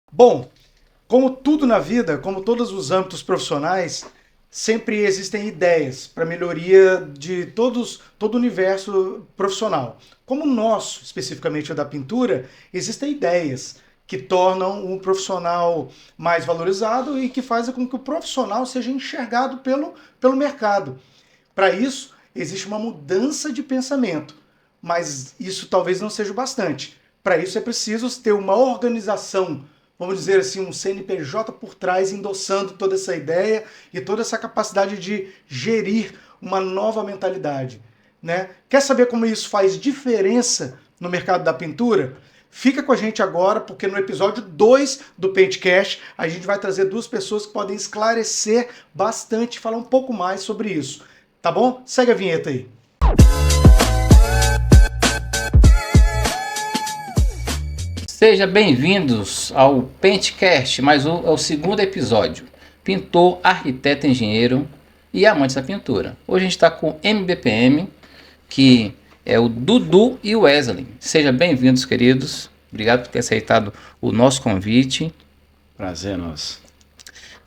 Bom, como tudo na vida, como todos os âmbitos profissionais, sempre existem ideias para melhoria de todo o universo profissional. Como o nosso, especificamente o da pintura, existem ideias que tornam o profissional mais valorizado e que fazem com que o profissional seja enxergado pelo mercado. Para isso, existe uma mudança de pensamento, mas isso talvez não seja o bastante. Para isso é preciso ter uma organização, vamos dizer assim, um CNPJ por trás, endossando toda essa ideia e toda essa capacidade de gerir uma nova mentalidade. Né? Quer saber como isso faz diferença no mercado da pintura? Fica com a gente agora, porque no episódio 2 do Paintcast a gente vai trazer duas pessoas que podem esclarecer bastante, falar um pouco mais sobre isso. Tá bom? Segue a vinheta aí. Sejam bem-vindos ao Paintcast, mais é o segundo episódio. Pintor, arquiteto, engenheiro e amante da pintura. Hoje a gente está com o MBPM, que é o Dudu e o Wesley. Sejam bem-vindos, queridos. Obrigado por ter aceitado o nosso convite. Prazer nosso.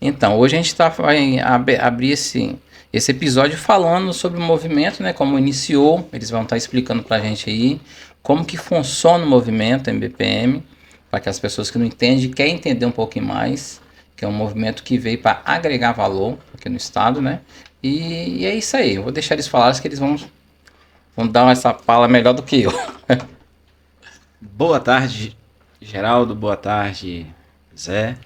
Então, hoje a gente vai abrir esse episódio falando sobre o movimento, né? Como iniciou, eles vão estar explicando para a gente aí como que funciona o movimento MBPM, para que as pessoas que não entendem, querem entender um pouquinho mais, que é um movimento que veio para agregar valor aqui no estado, né? E é isso aí, eu vou deixar eles falarem que eles vão dar essa fala melhor do que eu. Boa tarde, Geraldo, boa tarde, Zé,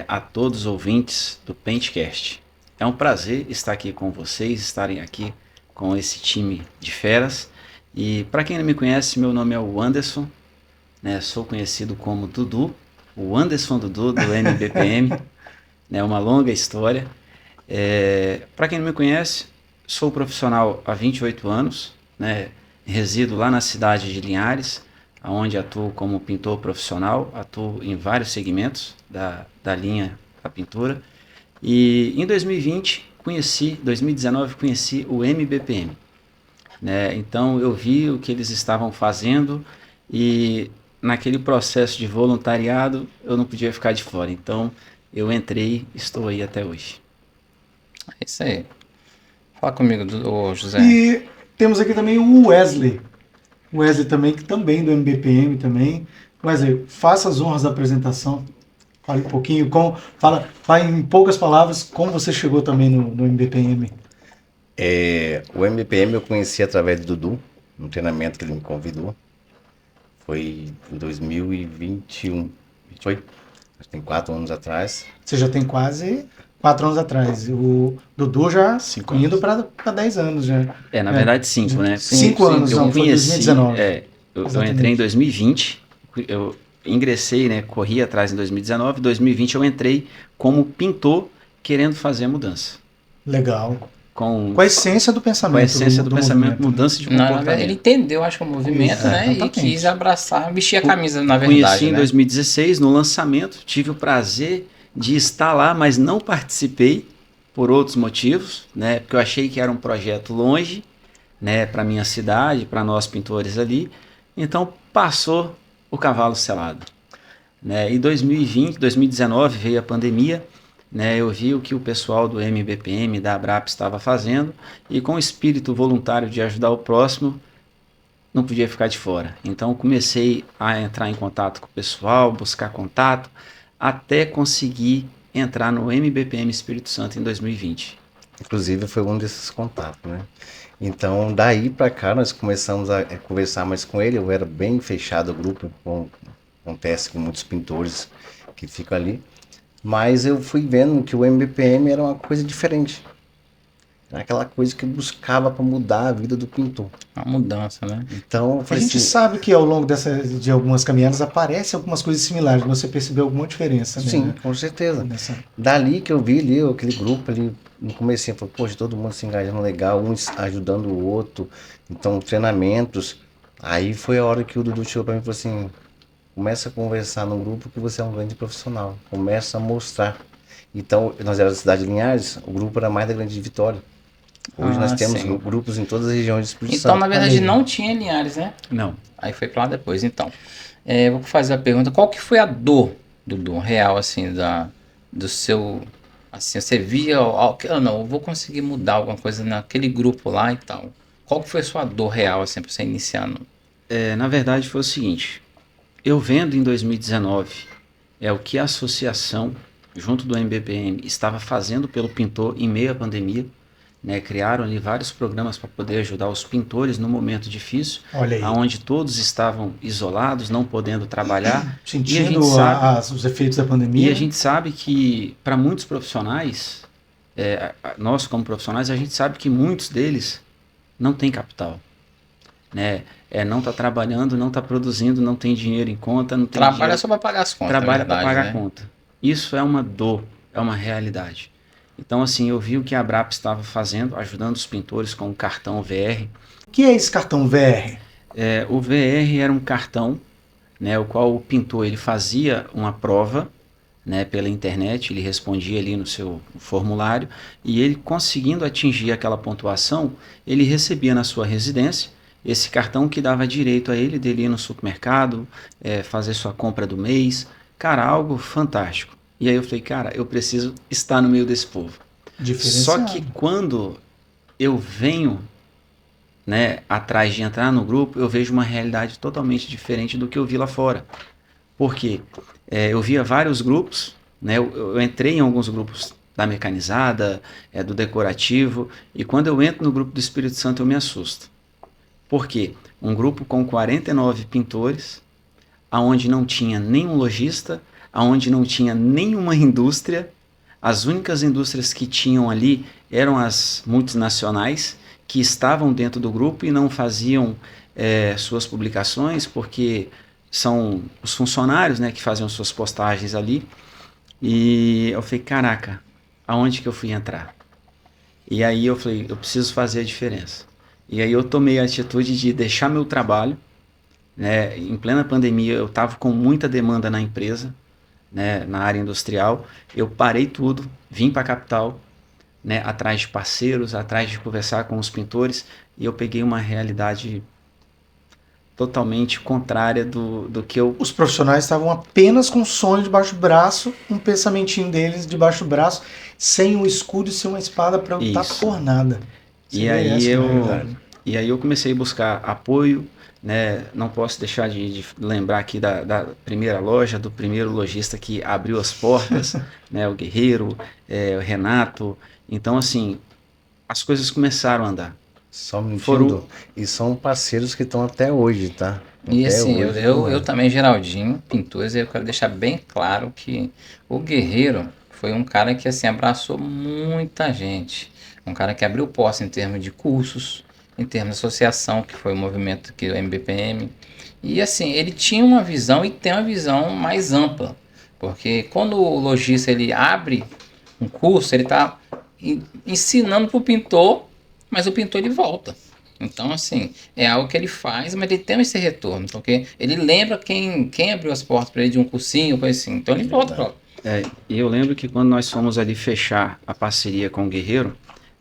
a todos os ouvintes do Paintcast. É um prazer estar aqui com vocês, estarem aqui com esse time de feras. E para quem não me conhece, meu nome é o Anderson, né? Sou conhecido como Dudu, o Anderson Dudu do MBPM, né? Uma longa história. Para quem não me conhece, sou profissional há 28 anos, né? Resido lá na cidade de Linhares, onde atuo como pintor profissional, atuo em vários segmentos da linha da pintura. E em 2019 conheci o MBPM. Né? Então eu vi o que eles estavam fazendo e naquele processo de voluntariado eu não podia ficar de fora. Então eu entrei, estou aí até hoje. É isso aí. Fala comigo, José. E temos aqui também o Wesley. O Wesley também, que também do MBPM também. Wesley, faça as honras da apresentação. Fale um pouquinho, fala em poucas palavras como você chegou também no MBPM. O MBPM eu conheci através do Dudu, no treinamento que ele me convidou. Foi em 2021. Foi? Acho que tem 4 anos atrás. Você já tem quase 4 anos atrás. O Dudu já indo para 10 anos já. Na verdade 5, né? 5 anos, eu conheci, 2019. Eu entrei em 2020, eu ingressei, né? Corri atrás em 2019, em 2020 eu entrei como pintor querendo fazer a mudança. Legal. Com a essência do pensamento. Com a essência do pensamento, mudança de comportamento. Ele entendeu, acho que o movimento, né? E quis abraçar, vestir a camisa, na verdade. Conheci em 2016, no lançamento, tive o prazer de estar lá, mas não participei por outros motivos, né? Porque eu achei que era um projeto longe, né? Para minha cidade, para nós pintores ali. Então passou o cavalo selado. Né? Em 2019 veio a pandemia. Né, eu vi o que o pessoal do MBPM, da ABRAP estava fazendo e com o espírito voluntário de ajudar o próximo, não podia ficar de fora. Então comecei a entrar em contato com o pessoal, buscar contato, até conseguir entrar no MBPM Espírito Santo em 2020. Inclusive foi um desses contatos, né? Então daí para cá nós começamos a conversar mais com ele, eu era bem fechado o grupo, acontece com muitos pintores que ficam ali. Mas eu fui vendo que o MBPM era uma coisa diferente. Era aquela coisa que buscava para mudar a vida do pintor. Uma mudança, né? Então, a gente sabe que ao longo de algumas caminhadas aparecem algumas coisas similares. Você percebeu alguma diferença? Sim, né? Com certeza. Dali que eu vi ali, aquele grupo ali, no começo, eu falei, poxa, todo mundo se engajando legal, um ajudando o outro. Então, treinamentos. Aí foi a hora que o Dudu chegou para mim e falou assim... Começa a conversar no grupo que você é um grande profissional. Começa a mostrar. Então, nós éramos da cidade de Linhares, o grupo era mais da Grande Vitória. Hoje nós temos grupos em todas as regiões de Espírito Santo. Então, na verdade, não tinha Linhares, né? Não. Aí foi para lá depois, então. Vou fazer a pergunta, qual que foi a dor do dom real, assim, do seu... Assim, você via, não, eu vou conseguir mudar alguma coisa naquele grupo lá e tal. Qual que foi a sua dor real, assim, pra você iniciar? Na verdade foi o seguinte, eu vendo em 2019 o que a associação, junto do MBPM, estava fazendo pelo pintor em meio à pandemia, né? Criaram ali vários programas para poder ajudar os pintores no momento difícil, Olha aí. onde todos estavam isolados, não podendo trabalhar. Sentindo os efeitos da pandemia. E a gente sabe que, para muitos profissionais, nós como profissionais, a gente sabe que muitos deles não têm capital, né? Não está trabalhando, não está produzindo, não tem dinheiro em conta, não tem Trabalha dinheiro. só para pagar as contas. Trabalha para pagar né? a conta. Isso é uma dor, é uma realidade. Então, assim, eu vi o que a Abrap estava fazendo, ajudando os pintores com o cartão VR. O que é esse cartão VR? O VR era um cartão, né, o qual o pintor ele fazia uma prova, né, pela internet, ele respondia ali no seu formulário, e ele conseguindo atingir aquela pontuação, ele recebia na sua residência esse cartão que dava direito a ele dele ir no supermercado, fazer sua compra do mês. Cara, algo fantástico. E aí eu falei, cara, eu preciso estar no meio desse povo. Só que quando eu venho, né, atrás de entrar no grupo, eu vejo uma realidade totalmente diferente do que eu vi lá fora. Por quê? Eu via vários grupos, né, eu entrei em alguns grupos da mecanizada, do decorativo, e quando eu entro no grupo do Espírito Santo eu me assusto. Por quê? Um grupo com 49 pintores, aonde não tinha nenhum lojista, aonde não tinha nenhuma indústria. As únicas indústrias que tinham ali eram as multinacionais, que estavam dentro do grupo e não faziam suas publicações, porque são os funcionários, né, que faziam suas postagens ali. E eu falei, caraca, aonde que eu fui entrar? E aí eu falei, eu preciso fazer a diferença. E aí eu tomei a atitude de deixar meu trabalho, né? Em plena pandemia eu estava com muita demanda na empresa, né, na área industrial. Eu parei tudo, vim para a capital, né, atrás de parceiros, atrás de conversar com os pintores, e eu peguei uma realidade totalmente contrária do que eu... Os profissionais estavam apenas com um sonho debaixo do braço, um pensamentinho deles debaixo do braço, sem um escudo e sem uma espada para lutar por nada. E aí eu comecei a buscar apoio, né? Não posso deixar de lembrar aqui da primeira loja, do primeiro lojista que abriu as portas, né? O Guerreiro, o Renato. Então, assim, as coisas começaram a andar. Só me entendo. E são parceiros que estão até hoje, tá? E até assim, hoje, eu também, Geraldinho, pintores, eu quero deixar bem claro que o Guerreiro foi um cara que assim abraçou muita gente. Um cara que abriu portas em termos de cursos, em termos de associação, que foi o movimento que o MBPM. E assim, ele tinha uma visão e tem uma visão mais ampla. Porque quando o lojista ele abre um curso, ele está ensinando para o pintor, mas o pintor ele volta. Então, assim, é algo que ele faz, mas ele tem esse retorno, porque ele lembra quem abriu as portas para ele de um cursinho, coisa assim. Então ele volta para lá. E eu lembro que quando nós fomos ali fechar a parceria com o Guerreiro,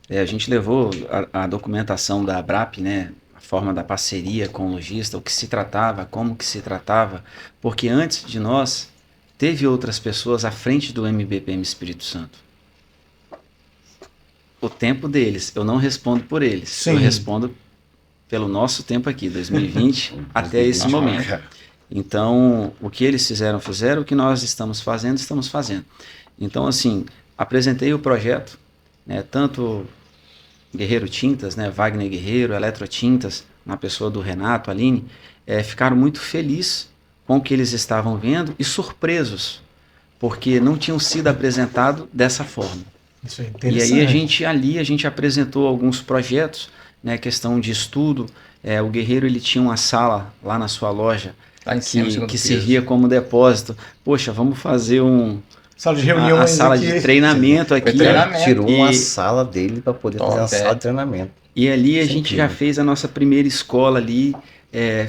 a gente levou a documentação da Abrap, né, a forma da parceria com o lojista, o que se tratava, como que se tratava, porque antes de nós, teve outras pessoas à frente do MBPM Espírito Santo. O tempo deles, eu não respondo por eles, Sim. Eu respondo pelo nosso tempo aqui, 2020, até esse momento. Então, o que eles fizeram, o que nós estamos fazendo. Então, assim, apresentei o projeto, né, tanto Guerreiro Tintas, né, Wagner Guerreiro, Eletrotintas, na pessoa do Renato, Aline, ficaram muito felizes com o que eles estavam vendo e surpresos, porque não tinham sido apresentado dessa forma. Isso é E interessante. aí a gente apresentou alguns projetos, né, questão de estudo. O Guerreiro ele tinha uma sala lá na sua loja Lá em cima, que servia como depósito. Poxa, vamos fazer Sala de reuniões a sala aqui. de treinamento aqui. Treinamento. Tirou uma sala dele para poder fazer uma Top, sala de treinamento. E ali a Sentido. gente já fez a nossa primeira escola ali.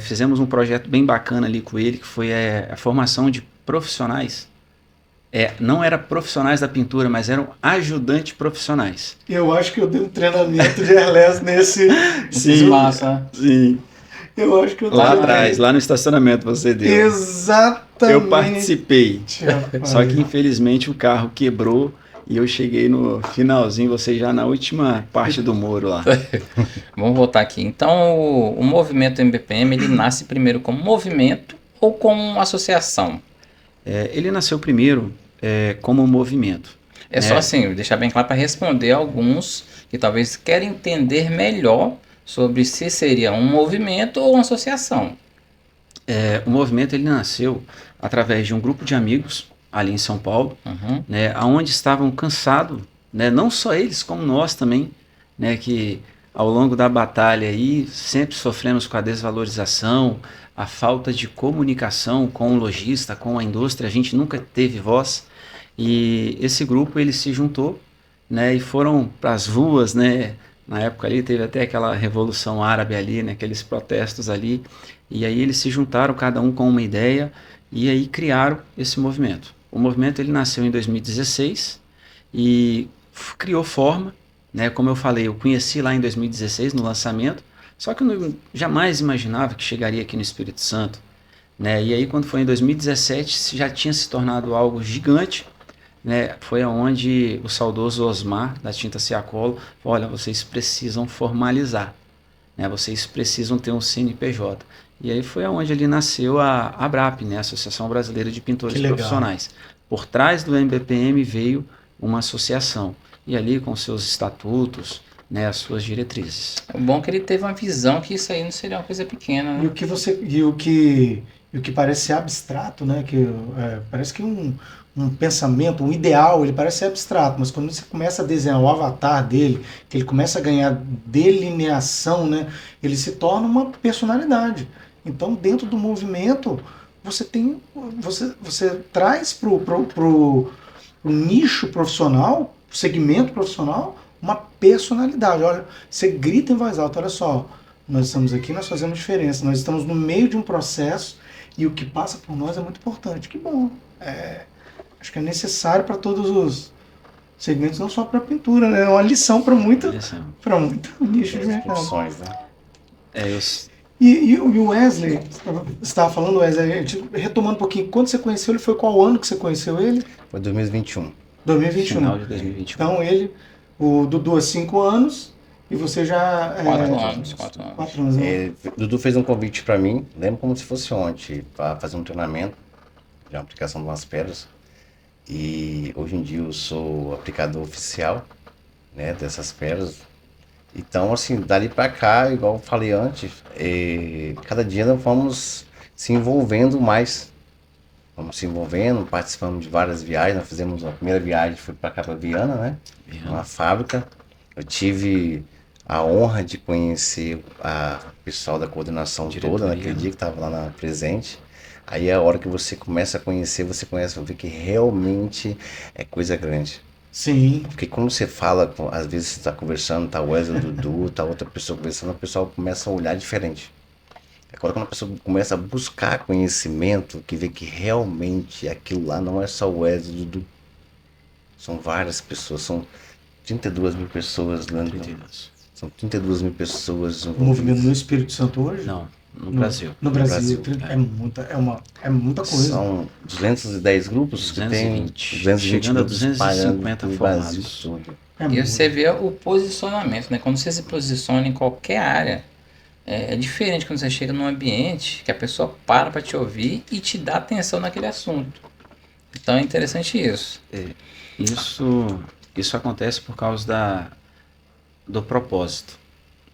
Fizemos um projeto bem bacana ali com ele, que foi a formação de profissionais. Não era profissionais da pintura, mas eram ajudantes profissionais. Eu acho que eu dei um treinamento de Airless nesse Espaço, né? Sim. Eu acho que eu Lá também. atrás, lá no estacionamento você deu. Exatamente. Eu participei. Rapaz. Só que infelizmente o carro quebrou e eu cheguei no finalzinho, você já na última parte do muro lá. Vamos voltar aqui. Então, o movimento MBPM, ele nasce primeiro como movimento ou como associação? Ele nasceu primeiro como um movimento. É só assim, deixar bem claro para responder alguns que talvez querem entender melhor sobre se seria um movimento ou uma associação. O movimento ele nasceu através de um grupo de amigos ali em São Paulo, Uhum. né, onde estavam cansados, né, não só eles, como nós também, né, que ao longo da batalha aí sempre sofremos com a desvalorização, a falta de comunicação com o lojista, com a indústria, a gente nunca teve voz, e esse grupo ele se juntou, né, e foram para as ruas, né, na época ali teve até aquela revolução árabe ali, né, aqueles protestos ali, e aí eles se juntaram, cada um com uma ideia, e aí criaram esse movimento. O movimento ele nasceu em 2016 e criou forma, né? Como eu falei, eu conheci lá em 2016 no lançamento, só que eu jamais imaginava que chegaria aqui no Espírito Santo, né? E aí quando foi em 2017 já tinha se tornado algo gigante, né? Foi aonde o saudoso Osmar da Tinta Ciacolo falou: olha, vocês precisam formalizar, né? Vocês precisam ter um CNPJ. E aí foi aonde ele nasceu a ABRAP, né? Associação Brasileira de Pintores Que legal. Profissionais. Por trás do MBPM veio uma associação, e ali com seus estatutos, né, as suas diretrizes. O bom é que ele teve uma visão que isso aí não seria uma coisa pequena, E né? o que parece ser abstrato, né? Que parece que um pensamento, um ideal, ele parece ser abstrato, mas quando você começa a desenhar o avatar dele, que ele começa a ganhar delineação, né? Ele se torna uma personalidade. Então, dentro do movimento, você traz pro nicho profissional, pro segmento profissional, uma personalidade. Olha, você grita em voz alta, olha só, nós estamos aqui, nós fazemos diferença, nós estamos no meio de um processo e o que passa por nós é muito importante. Que bom. Acho que é necessário para todos os segmentos, não só para pintura, né? É uma lição para muito nicho de mercado. Opções, né? E o Wesley, você estava falando, Wesley, a gente, retomando um pouquinho, quando você conheceu ele, foi qual ano que você conheceu ele? Foi 2021. 2021. Final de 2021. Então o Dudu há 5 anos e você já... 4 anos. 4 anos, né? Dudu fez um convite para mim, lembro como se fosse ontem, para fazer um treinamento de uma aplicação de umas pedras. E hoje em dia eu sou aplicador oficial, né, dessas pedras. Então, assim, dali para cá, igual eu falei antes, cada dia nós vamos se envolvendo mais. Vamos se envolvendo, participamos de várias viagens. Nós fizemos a primeira viagem, foi para cá, para Viana, né? Uma fábrica. Eu tive a honra de conhecer o pessoal da coordenação toda naquele dia que estava lá presente. Aí é a hora que você começa a conhecer, você vê que realmente é coisa grande. Sim. Porque quando você fala, às vezes você está conversando, tá o Wesley, o Dudu, tá outra pessoa conversando, o pessoal começa a olhar diferente. Agora quando a pessoa começa a buscar conhecimento, que vê que realmente aquilo lá não é só o Wesley, o Dudu. São várias pessoas, são 32 mil pessoas, né? São 32 mil pessoas. O movimento no Espírito Santo hoje? Não, no Brasil. No Brasil. É muita coisa. São 210 grupos 220, que tem 220 chegando a grupos 250 no formados. Brasil todo. E você vê o posicionamento, né? Quando você se posiciona em qualquer área, é diferente quando você chega num ambiente que a pessoa para te ouvir e te dá atenção naquele assunto. Então é interessante isso. Isso acontece por causa do propósito,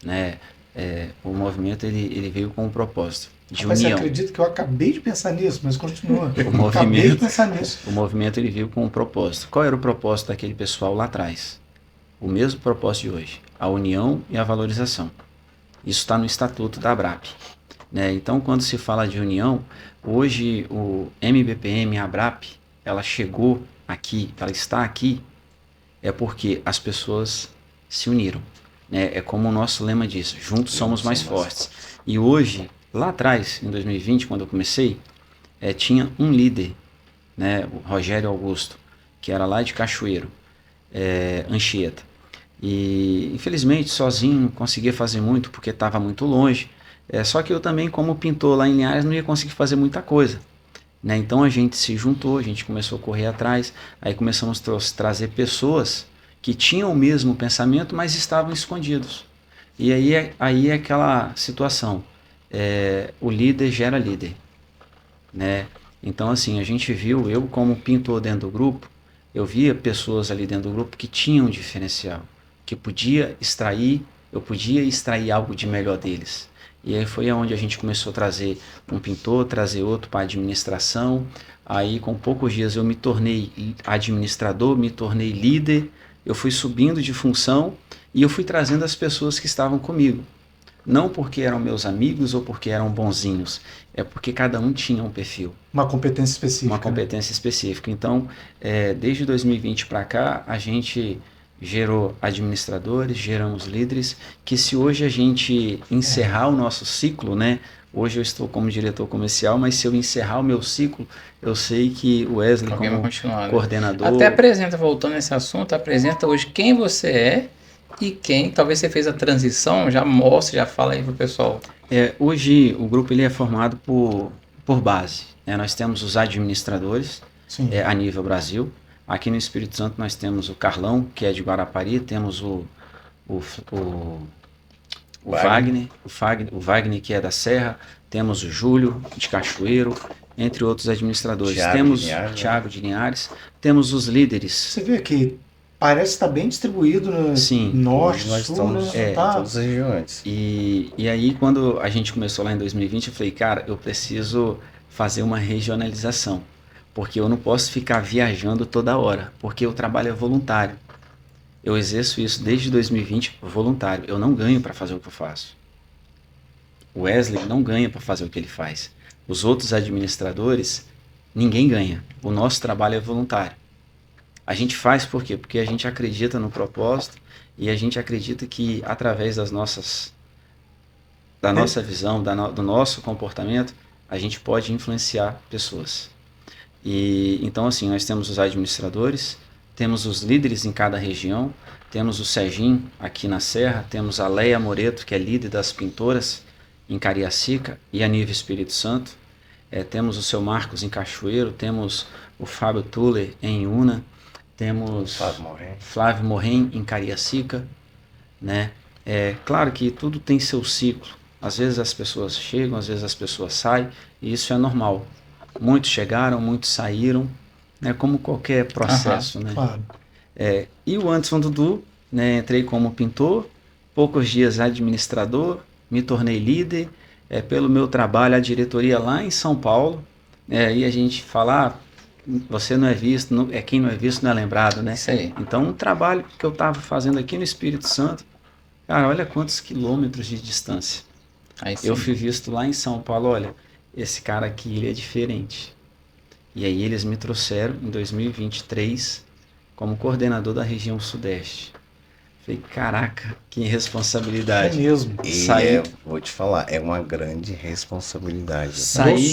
né? O movimento ele veio com um propósito de Mas união. você acredita que eu acabei de pensar nisso, mas continua. movimento- Acabei de pensar nisso. O movimento ele veio com um propósito. Qual era o propósito daquele pessoal lá atrás? O mesmo propósito de hoje, a união e a valorização. Isso está no estatuto da ABRAP, né? Então, quando se fala de união, hoje o MBPM, a ABRAP, ela chegou aqui, ela está aqui, é porque as pessoas se uniram, né? É como o nosso lema diz, juntos somos mais fortes. E hoje, lá atrás, em 2020, quando eu comecei, tinha um líder, né? O Rogério Augusto, que era lá de Cachoeiro, Anchieta. E infelizmente sozinho não conseguia fazer muito porque estava muito longe, Só que eu também, como pintor lá em Linhares, não ia conseguir fazer muita coisa. Né? Então a gente se juntou, a gente começou a correr atrás, aí começamos a trazer pessoas que tinham o mesmo pensamento, mas estavam escondidos. E aí é aquela situação, o líder gera líder. Né? Então assim, a gente viu, eu como pintor dentro do grupo, eu via pessoas ali dentro do grupo que tinham um diferencial, que eu podia extrair algo de melhor deles. E aí foi onde a gente começou a trazer um pintor, trazer outro para administração. Aí com poucos dias eu me tornei administrador, me tornei líder, eu fui subindo de função e eu fui trazendo as pessoas que estavam comigo. Não porque eram meus amigos ou porque eram bonzinhos, é porque cada um tinha um perfil. Uma competência específica. Uma competência específica. Então, desde 2020 para cá, a gente gerou administradores, geramos líderes, que se hoje a gente encerrar o nosso ciclo, né? Hoje eu estou como diretor comercial, mas se eu encerrar o meu ciclo, eu sei que o Wesley Alguém vai como continuar, né? coordenador... Até apresenta, voltando nesse assunto, apresenta hoje quem você é e quem, talvez você fez a transição, já mostra, já fala aí pro pessoal. Hoje o grupo ele é formado por base, né? Nós temos os administradores a nível Brasil. Aqui no Espírito Santo nós temos o Carlão, que é de Guarapari, temos o Wagner, que é da Serra, temos o Júlio, de Cachoeiro, entre outros administradores. Temos o Thiago de Linhares, temos os líderes. Você vê que parece estar bem distribuído no norte, nós sul, estamos né? em todas as regiões. E aí quando a gente começou lá em 2020, eu falei, cara, eu preciso fazer uma regionalização. Porque eu não posso ficar viajando toda hora, porque o trabalho é voluntário. Eu exerço isso desde 2020 voluntário. Eu não ganho para fazer o que eu faço. O Wesley não ganha para fazer o que ele faz. Os outros administradores, ninguém ganha. O nosso trabalho é voluntário. A gente faz por quê? Porque a gente acredita no propósito e a gente acredita que através da nossa visão, do nosso comportamento, a gente pode influenciar pessoas. E então assim, nós temos os administradores, temos os líderes em cada região, temos o Serginho aqui na Serra, temos a Leia Moreto, que é líder das pintoras em Cariacica e a nível Espírito Santo, temos o seu Marcos em Cachoeiro, temos o Fábio Tuller em Una, temos Flávio Morren em Cariacica, né? Claro que tudo tem seu ciclo, às vezes as pessoas chegam, às vezes as pessoas saem, e isso é normal. Muitos chegaram, muitos saíram, né, como qualquer processo. Né? Claro. E o Anderson Dudu, né, entrei como pintor, poucos dias administrador, me tornei líder, pelo meu trabalho, a diretoria lá em São Paulo, e a gente fala, você não é visto, quem não é visto não é lembrado, né? Isso aí. Então o trabalho que eu estava fazendo aqui no Espírito Santo, cara, olha quantos quilômetros de distância. Eu fui visto lá em São Paulo, olha, esse cara aqui, ele é diferente. E aí eles me trouxeram em 2023 como coordenador da região Sudeste. Falei, caraca, que responsabilidade. É mesmo. Vou te falar, é uma grande responsabilidade. Saí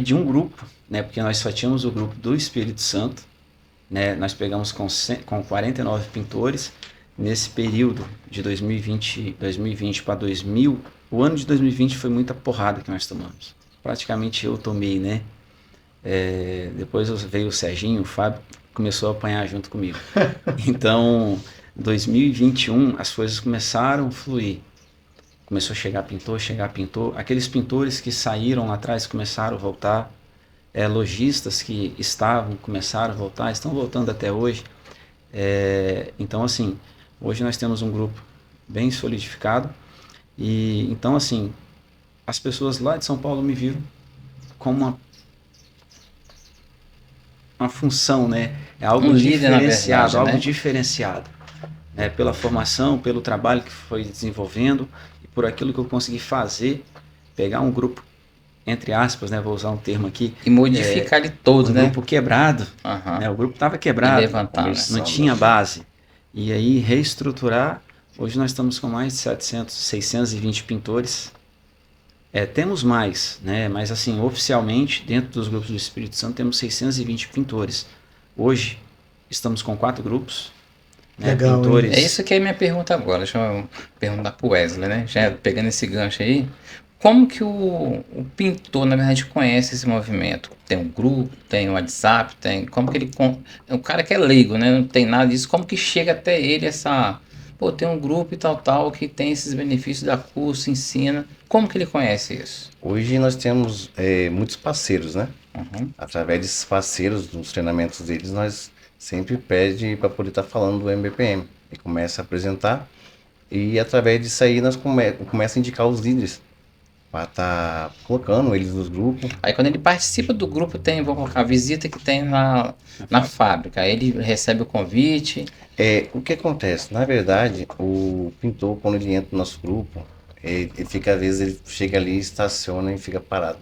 de um grupo, né, porque nós só tínhamos o grupo do Espírito Santo, né, nós pegamos com 49 pintores. Nesse período de 2020 para 2000, o ano de 2020 foi muita porrada que nós tomamos. Praticamente eu tomei, né? Depois veio o Serginho, o Fábio, começou a apanhar junto comigo. Então, 2021, as coisas começaram a fluir. Começou a chegar pintor. Aqueles pintores que saíram lá atrás começaram a voltar. Lojistas que começaram a voltar, estão voltando até hoje. Então, assim, hoje nós temos um grupo bem solidificado. E então assim, as pessoas lá de São Paulo me viram como uma função, né? É algo diferenciado, diferenciado, né? Pela formação, pelo trabalho que foi desenvolvendo e por aquilo que eu consegui fazer, pegar um grupo, entre aspas, né? Vou usar um termo aqui. E modificar ele todo, né? Grupo quebrado, né? O grupo estava quebrado, levantar, não tinha base. E aí reestruturar. Hoje nós estamos com mais de 620 pintores. Temos mais, né? Mas assim, oficialmente, dentro dos grupos do Espírito Santo, temos 620 pintores. Hoje, estamos com 4 grupos. né, Legal, pintores. É isso que é a minha pergunta agora. Deixa eu perguntar pro Wesley, né? Já pegando esse gancho aí. Como que o pintor, na verdade, conhece esse movimento? Tem um grupo, tem um WhatsApp, tem. Como que ele. O cara que é leigo, né? Não tem nada disso. Como que chega até ele essa. Pô, tem um grupo e tal, que tem esses benefícios da curso, ensina. Como que ele conhece isso? Hoje nós temos muitos parceiros, né? Uhum. Através desses parceiros, nos treinamentos deles, nós sempre pede para poder estar falando do MBPM. E começa a apresentar. E através disso aí nós começa a indicar os líderes para estar colocando eles nos grupos. Aí quando ele participa do grupo, tem, vou colocar a visita que tem na fábrica. Aí ele recebe o convite. O que acontece? Na verdade, o pintor, quando ele entra no nosso grupo, ele fica, às vezes, ele chega ali, estaciona e fica parado.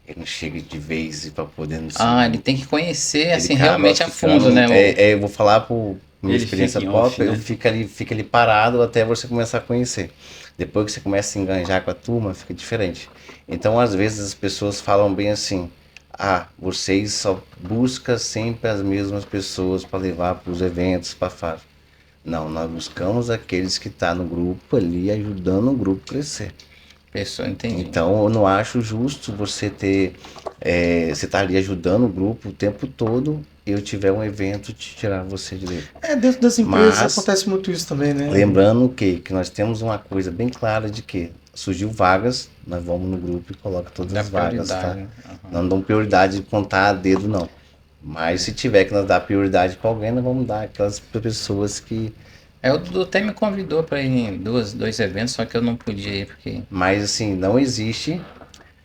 Ele não chega de vez para poder não Ah, ele tem que conhecer, assim, acaba realmente a ficando- fundo, né? eu vou falar por minha Ele experiência fica em off, própria, né? fica ali parado até você começar a conhecer. Depois que você começa a se enganjar com a turma, fica diferente. Então, às vezes, as pessoas falam bem assim: vocês só buscam sempre as mesmas pessoas para levar para os eventos, para fora. Não, nós buscamos aqueles que estão no grupo ali, ajudando o grupo a crescer. Pessoa, entendi. Então, eu não acho justo você você tá ali ajudando o grupo o tempo todo e eu tiver um evento te tirar você de dentro. Dentro das empresas Mas- acontece muito isso também, né? Lembrando que nós temos uma coisa bem clara de que surgiu vagas, nós vamos no grupo e coloca todas Dá as vagas, tá? prioridade, né? Aham. Não damos prioridade de contar a dedo, não. Mas se tiver que nós dar prioridade para alguém, nós vamos dar aquelas pessoas que... O Dudu até me convidou para ir em dois eventos, só que eu não podia ir, porque... Mas assim, não existe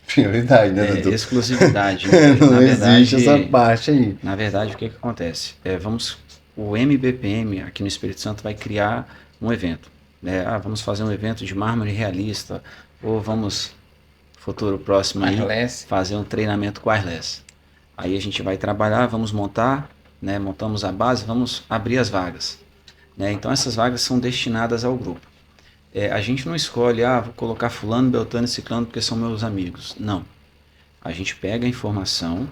prioridade, né, Dudu? Exclusividade. Não Na existe verdade, essa parte aí. Na verdade, o que acontece? O MBPM aqui no Espírito Santo vai criar um evento. Né? Vamos fazer um evento de mármore realista, ou vamos, futuro próximo aí, Wireless. fazer um treinamento com wireless. Aí a gente vai trabalhar, vamos montar, né? Montamos a base, vamos abrir as vagas. Né? Então essas vagas são destinadas ao grupo. A gente não escolhe, vou colocar fulano, beltrano e ciclano porque são meus amigos. Não. A gente pega a informação,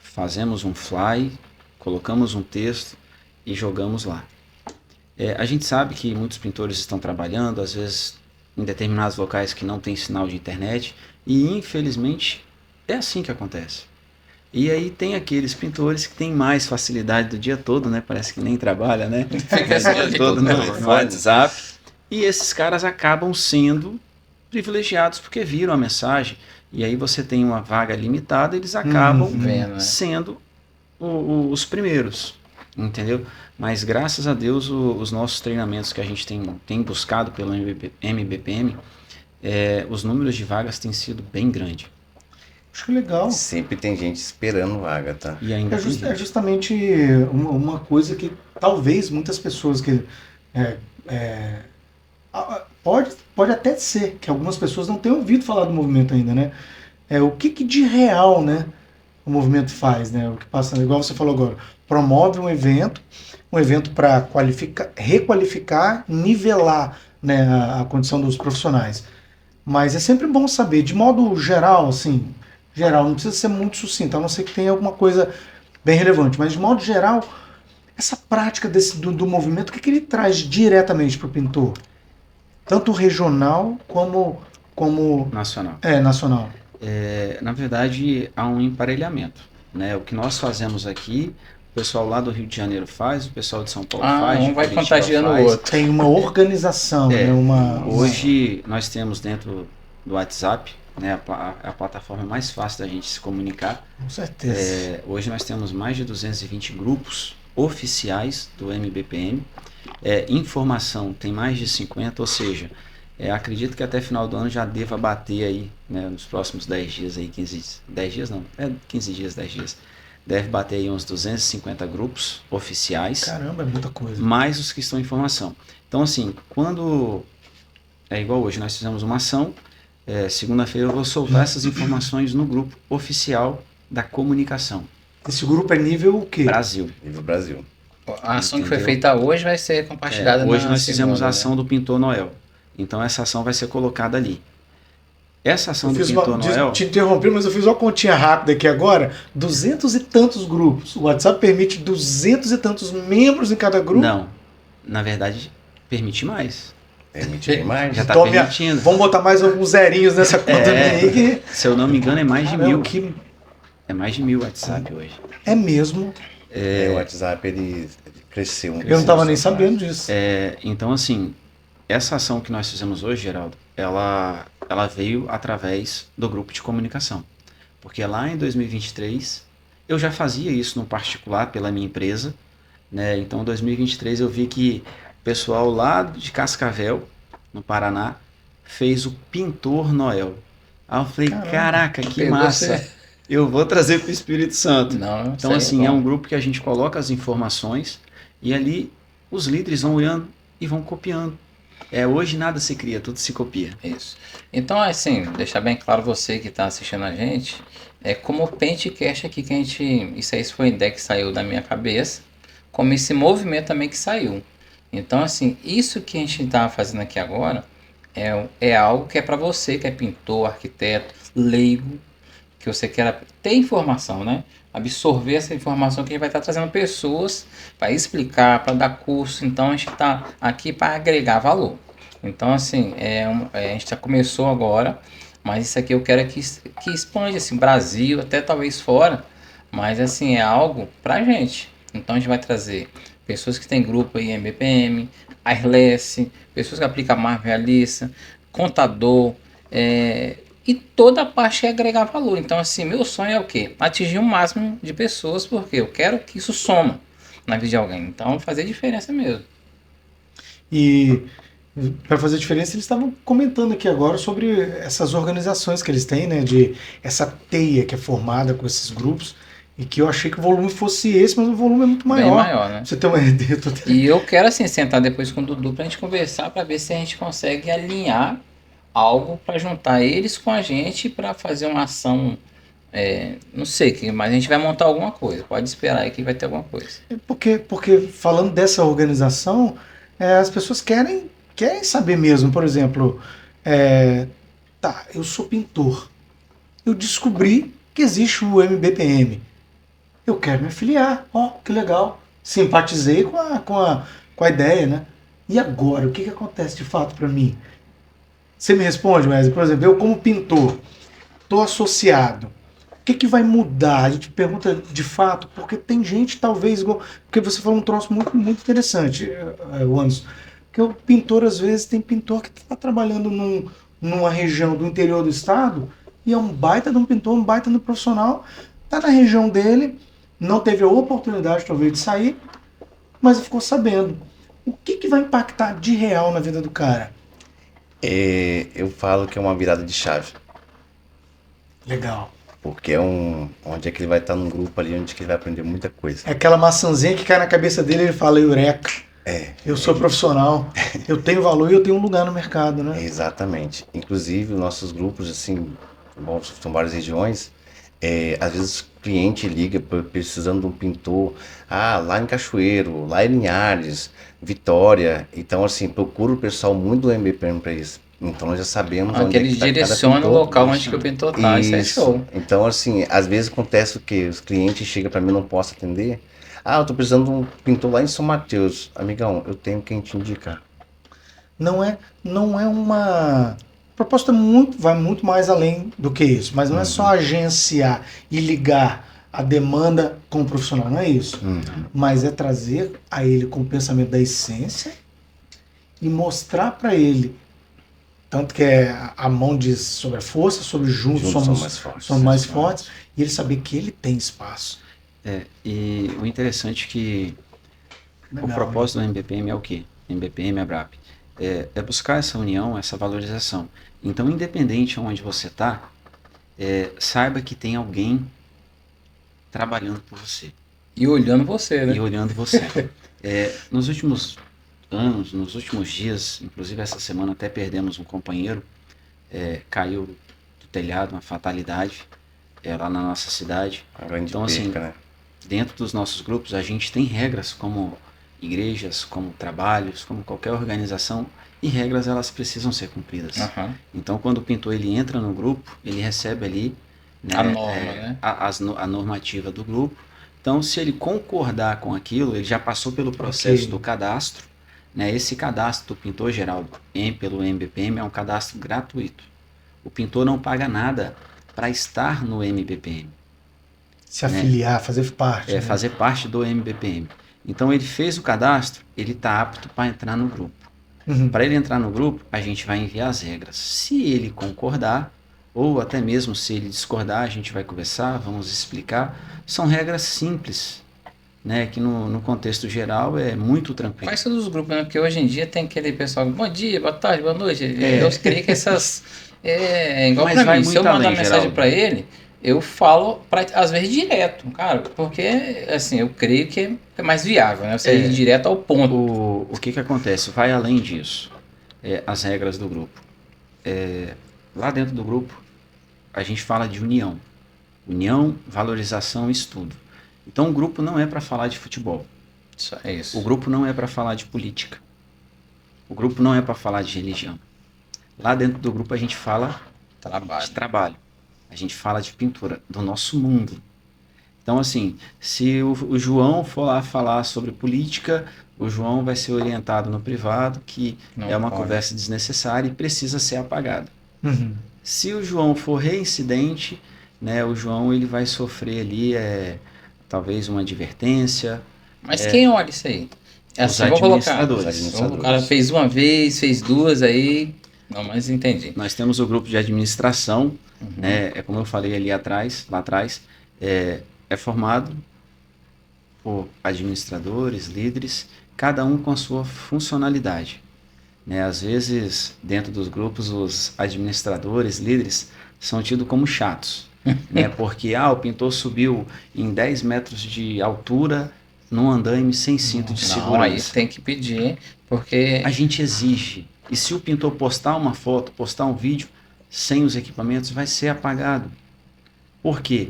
fazemos um fly, colocamos um texto e jogamos lá. A gente sabe que muitos pintores estão trabalhando, às vezes em determinados locais que não tem sinal de internet, e infelizmente é assim que acontece. E aí tem aqueles pintores que têm mais facilidade do dia todo, né? Parece que nem trabalha, né? Fica assim, O dia todo no WhatsApp. E esses caras acabam sendo privilegiados porque viram a mensagem. E aí você tem uma vaga limitada, eles acabam vendo, né? sendo os primeiros, entendeu? Mas graças a Deus os nossos treinamentos que a gente tem buscado pelo MBPM, os números de vagas têm sido bem grandes. Acho que legal. Sempre tem gente esperando vaga, tá? E ainda tem É gente. justamente uma coisa que talvez muitas pessoas que. Pode até ser que algumas pessoas não tenham ouvido falar do movimento ainda, né? O que de real, né, o movimento faz, né? O que passa, igual você falou agora, promove um evento para requalificar, nivelar, né, a condição dos profissionais. Mas é sempre bom saber, de modo geral, assim, não precisa ser muito sucinto, a não ser que tenha alguma coisa bem relevante, mas de modo geral, essa prática do movimento, o que ele traz diretamente para o pintor? Tanto regional como Nacional. Nacional. Na verdade, há um emparelhamento. Né? O que nós fazemos aqui, o pessoal lá do Rio de Janeiro faz, o pessoal de São Paulo faz. Um vai Curitiba contagiando o faz. outro. Tem uma organização, né? Hoje nós temos dentro do WhatsApp, né, a plataforma mais fácil da gente se comunicar. Com certeza. Hoje nós temos mais de 220 grupos oficiais do MBPM. Informação tem mais de 50, ou seja, acredito que até final do ano já deva bater aí, né, nos próximos 10 dias, aí, 10 dias não, 15 dias, 10 dias. Deve bater aí uns 250 grupos oficiais. Caramba, é muita coisa. Mais os que estão em formação. Então, assim, quando... igual hoje, nós fizemos uma ação. Segunda-feira eu vou soltar essas informações no grupo oficial da comunicação. Esse grupo é nível o quê? Brasil. Nível Brasil. A ação que foi Entendeu? feita hoje vai ser compartilhada Hoje na nós fizemos segunda, a ação do Pintor Noel. Então essa ação vai ser colocada ali. Essa ação Eu do fiz Pintor Noel... te interrompi, mas eu fiz uma continha rápida aqui agora. 200 e tantos grupos. O WhatsApp permite 200 e tantos membros em cada grupo. Não, na verdade, permite mais. Permite mais. Já tá Então, permitindo. vamos botar mais alguns zerinhos nessa conta minha aí. Que... Se eu não me engano, é mais de Caramba, 1000. que É mais de 1000 WhatsApp hoje. é mesmo. O WhatsApp ele cresceu. Eu não tava nem sabendo disso. Então, assim, essa ação que nós fizemos hoje, Geraldo, ela veio através do grupo de comunicação. Porque lá em 2023, eu já fazia isso no particular pela minha empresa, né? Então, em 2023, eu vi que o pessoal lá de Cascavel, no Paraná, fez o Pintor Noel. Aí eu falei, caraca, que pegou massa! você. Eu vou trazer para o Espírito Santo. Não, Então, assim, é um grupo que a gente coloca as informações e ali os líderes vão olhando e vão copiando. Hoje nada se cria, tudo se copia. Isso. Então, assim, deixar bem claro você que está assistindo a gente, é como o Pentecast aqui que a gente... Isso aí foi uma ideia que saiu da minha cabeça, como esse movimento também que saiu. Então, assim, isso que a gente está fazendo aqui agora é algo que é para você, que é pintor, arquiteto, leigo, que você quer ter informação, né? Absorver essa informação que a gente vai estar trazendo pessoas para explicar, para dar curso. Então a gente está aqui para agregar valor. Então assim, a gente já começou agora, mas isso aqui eu quero que expande assim, Brasil, até talvez fora, mas assim, é algo para gente. Então a gente vai trazer pessoas que têm grupo aí, MBPM, Airless, pessoas que aplicam Marvel Alissa, contador, e toda a parte é agregar valor. Então, assim, meu sonho é o quê? Atingir o máximo de pessoas, porque eu quero que isso soma na vida de alguém. Então, fazer diferença mesmo. E para fazer diferença, eles estavam comentando aqui agora sobre essas organizações que eles têm, né? De essa teia que é formada com esses grupos. E que eu achei que o volume fosse esse, mas o volume é muito maior. Bem maior, né? Pra você ter uma ideia. E eu quero, assim, sentar depois com o Dudu pra gente conversar, pra ver se a gente consegue alinhar algo para juntar eles com a gente para fazer uma ação, não sei, mas a gente vai montar alguma coisa, pode esperar aí que vai ter alguma coisa. Porque falando dessa organização, as pessoas querem saber mesmo, por exemplo, eu sou pintor, eu descobri que existe o MBPM, eu quero me afiliar, que legal, simpatizei com a ideia, né? E agora, o que acontece de fato para mim? Você me responde, Wesley, por exemplo, eu como pintor, estou associado. O que vai mudar? A gente pergunta de fato, porque tem gente talvez igual... Porque você falou um troço muito, muito interessante, Anderson. Que o pintor, às vezes, tem pintor que está trabalhando numa região do interior do estado e é um baita de um pintor, um baita de um profissional, está na região dele, não teve a oportunidade talvez de sair, mas ficou sabendo. O que vai impactar de real na vida do cara? Eu falo que é uma virada de chave. Legal. Porque onde é que ele vai estar num grupo ali, onde é que ele vai aprender muita coisa. É aquela maçãzinha que cai na cabeça dele e ele fala, eureka, eu sou profissional, eu tenho valor e eu tenho um lugar no mercado, né? Exatamente. Inclusive, os nossos grupos, assim, são várias regiões, às vezes o cliente liga precisando de um pintor, lá em Cachoeiro, lá em Linhares, Vitória. Então, assim, procura o pessoal muito do MBPM para isso. Então, nós já sabemos onde eles direcionam o local onde que o pintor tá, isso é show. Então, assim, às vezes acontece o quê? Os clientes chegam para mim, não posso atender. Eu tô precisando de um pintor lá em São Mateus. Amigão, eu tenho quem te indicar. Não é uma... A proposta vai muito mais além do que isso, mas não é só agenciar e ligar a demanda com o profissional, não é isso. Mas é trazer a ele com o pensamento da essência e mostrar para ele, tanto que a mão diz sobre a força, sobre juntos somos mais fortes, e ele saber que ele tem espaço. E o interessante é que legal, o propósito do MBPM é o quê? MBPM, ABRAP. É buscar essa união, essa valorização. Então, independente de onde você está, saiba que tem alguém trabalhando por você. E olhando você, né? E olhando você. Nos últimos anos, nos últimos dias, inclusive essa semana até perdemos um companheiro, caiu do telhado, uma fatalidade, lá na nossa cidade. Uma grande então, perca, assim, né? Dentro dos nossos grupos, a gente tem regras como igrejas, como trabalhos, como qualquer organização, e regras elas precisam ser cumpridas. Aham. Então, quando o pintor ele entra no grupo, ele recebe ali, né, A norma, né? a normativa do grupo. Então, se ele concordar com aquilo, ele já passou pelo processo Ok. do cadastro. Né? Esse cadastro do pintor geral pelo MBPM é um cadastro gratuito. O pintor não paga nada para estar no MBPM, Se afiliar, fazer parte. né? fazer parte do MBPM. Então, ele fez o cadastro, ele está apto para entrar no grupo. Uhum. Para ele entrar no grupo, a gente vai enviar as regras. Se ele concordar, ou até mesmo se ele discordar, a gente vai conversar, vamos explicar. São regras simples, né, que no contexto geral é muito tranquilo. Faz todos os grupos, né? Porque hoje em dia tem aquele pessoal, bom dia, boa tarde, boa noite. É. Eu creio que essas. É igual Mas pra vai mim, se muito eu mandar além, mensagem Geraldo. pra ele, eu falo, às vezes, direto, cara, porque, assim, eu creio que é mais viável, né? Você ir direto ao ponto. O que acontece? Vai além disso. As regras do grupo. Lá dentro do grupo, a gente fala de união. União, valorização e estudo. Então, o grupo não é para falar de futebol. Isso é isso. O grupo não é para falar de política. O grupo não é para falar de religião. Lá dentro do grupo a gente fala Trabalho. de trabalho. A gente fala de pintura, do nosso mundo. Então, assim, se o João for lá falar sobre política, o João vai ser orientado no privado que Não é uma pode. conversa desnecessária e precisa ser apagada. Uhum. Se o João for reincidente, né, o João ele vai sofrer ali talvez uma advertência. Mas quem olha isso aí? É Os assim, vou colocar. administradores. O cara fez uma vez, fez duas, aí. Não, mas entendi. Nós temos o grupo de administração, Uhum. né, como eu falei lá atrás, é formado por administradores, líderes, cada um com a sua funcionalidade. Né? Às vezes, dentro dos grupos, os administradores, líderes, são tidos como chatos. Né? Porque o pintor subiu em 10 metros de altura num andaime sem cinto de Não, aí segurança. tem que pedir, porque A gente exige. E se o pintor postar uma foto, postar um vídeo sem os equipamentos, vai ser apagado. Por quê?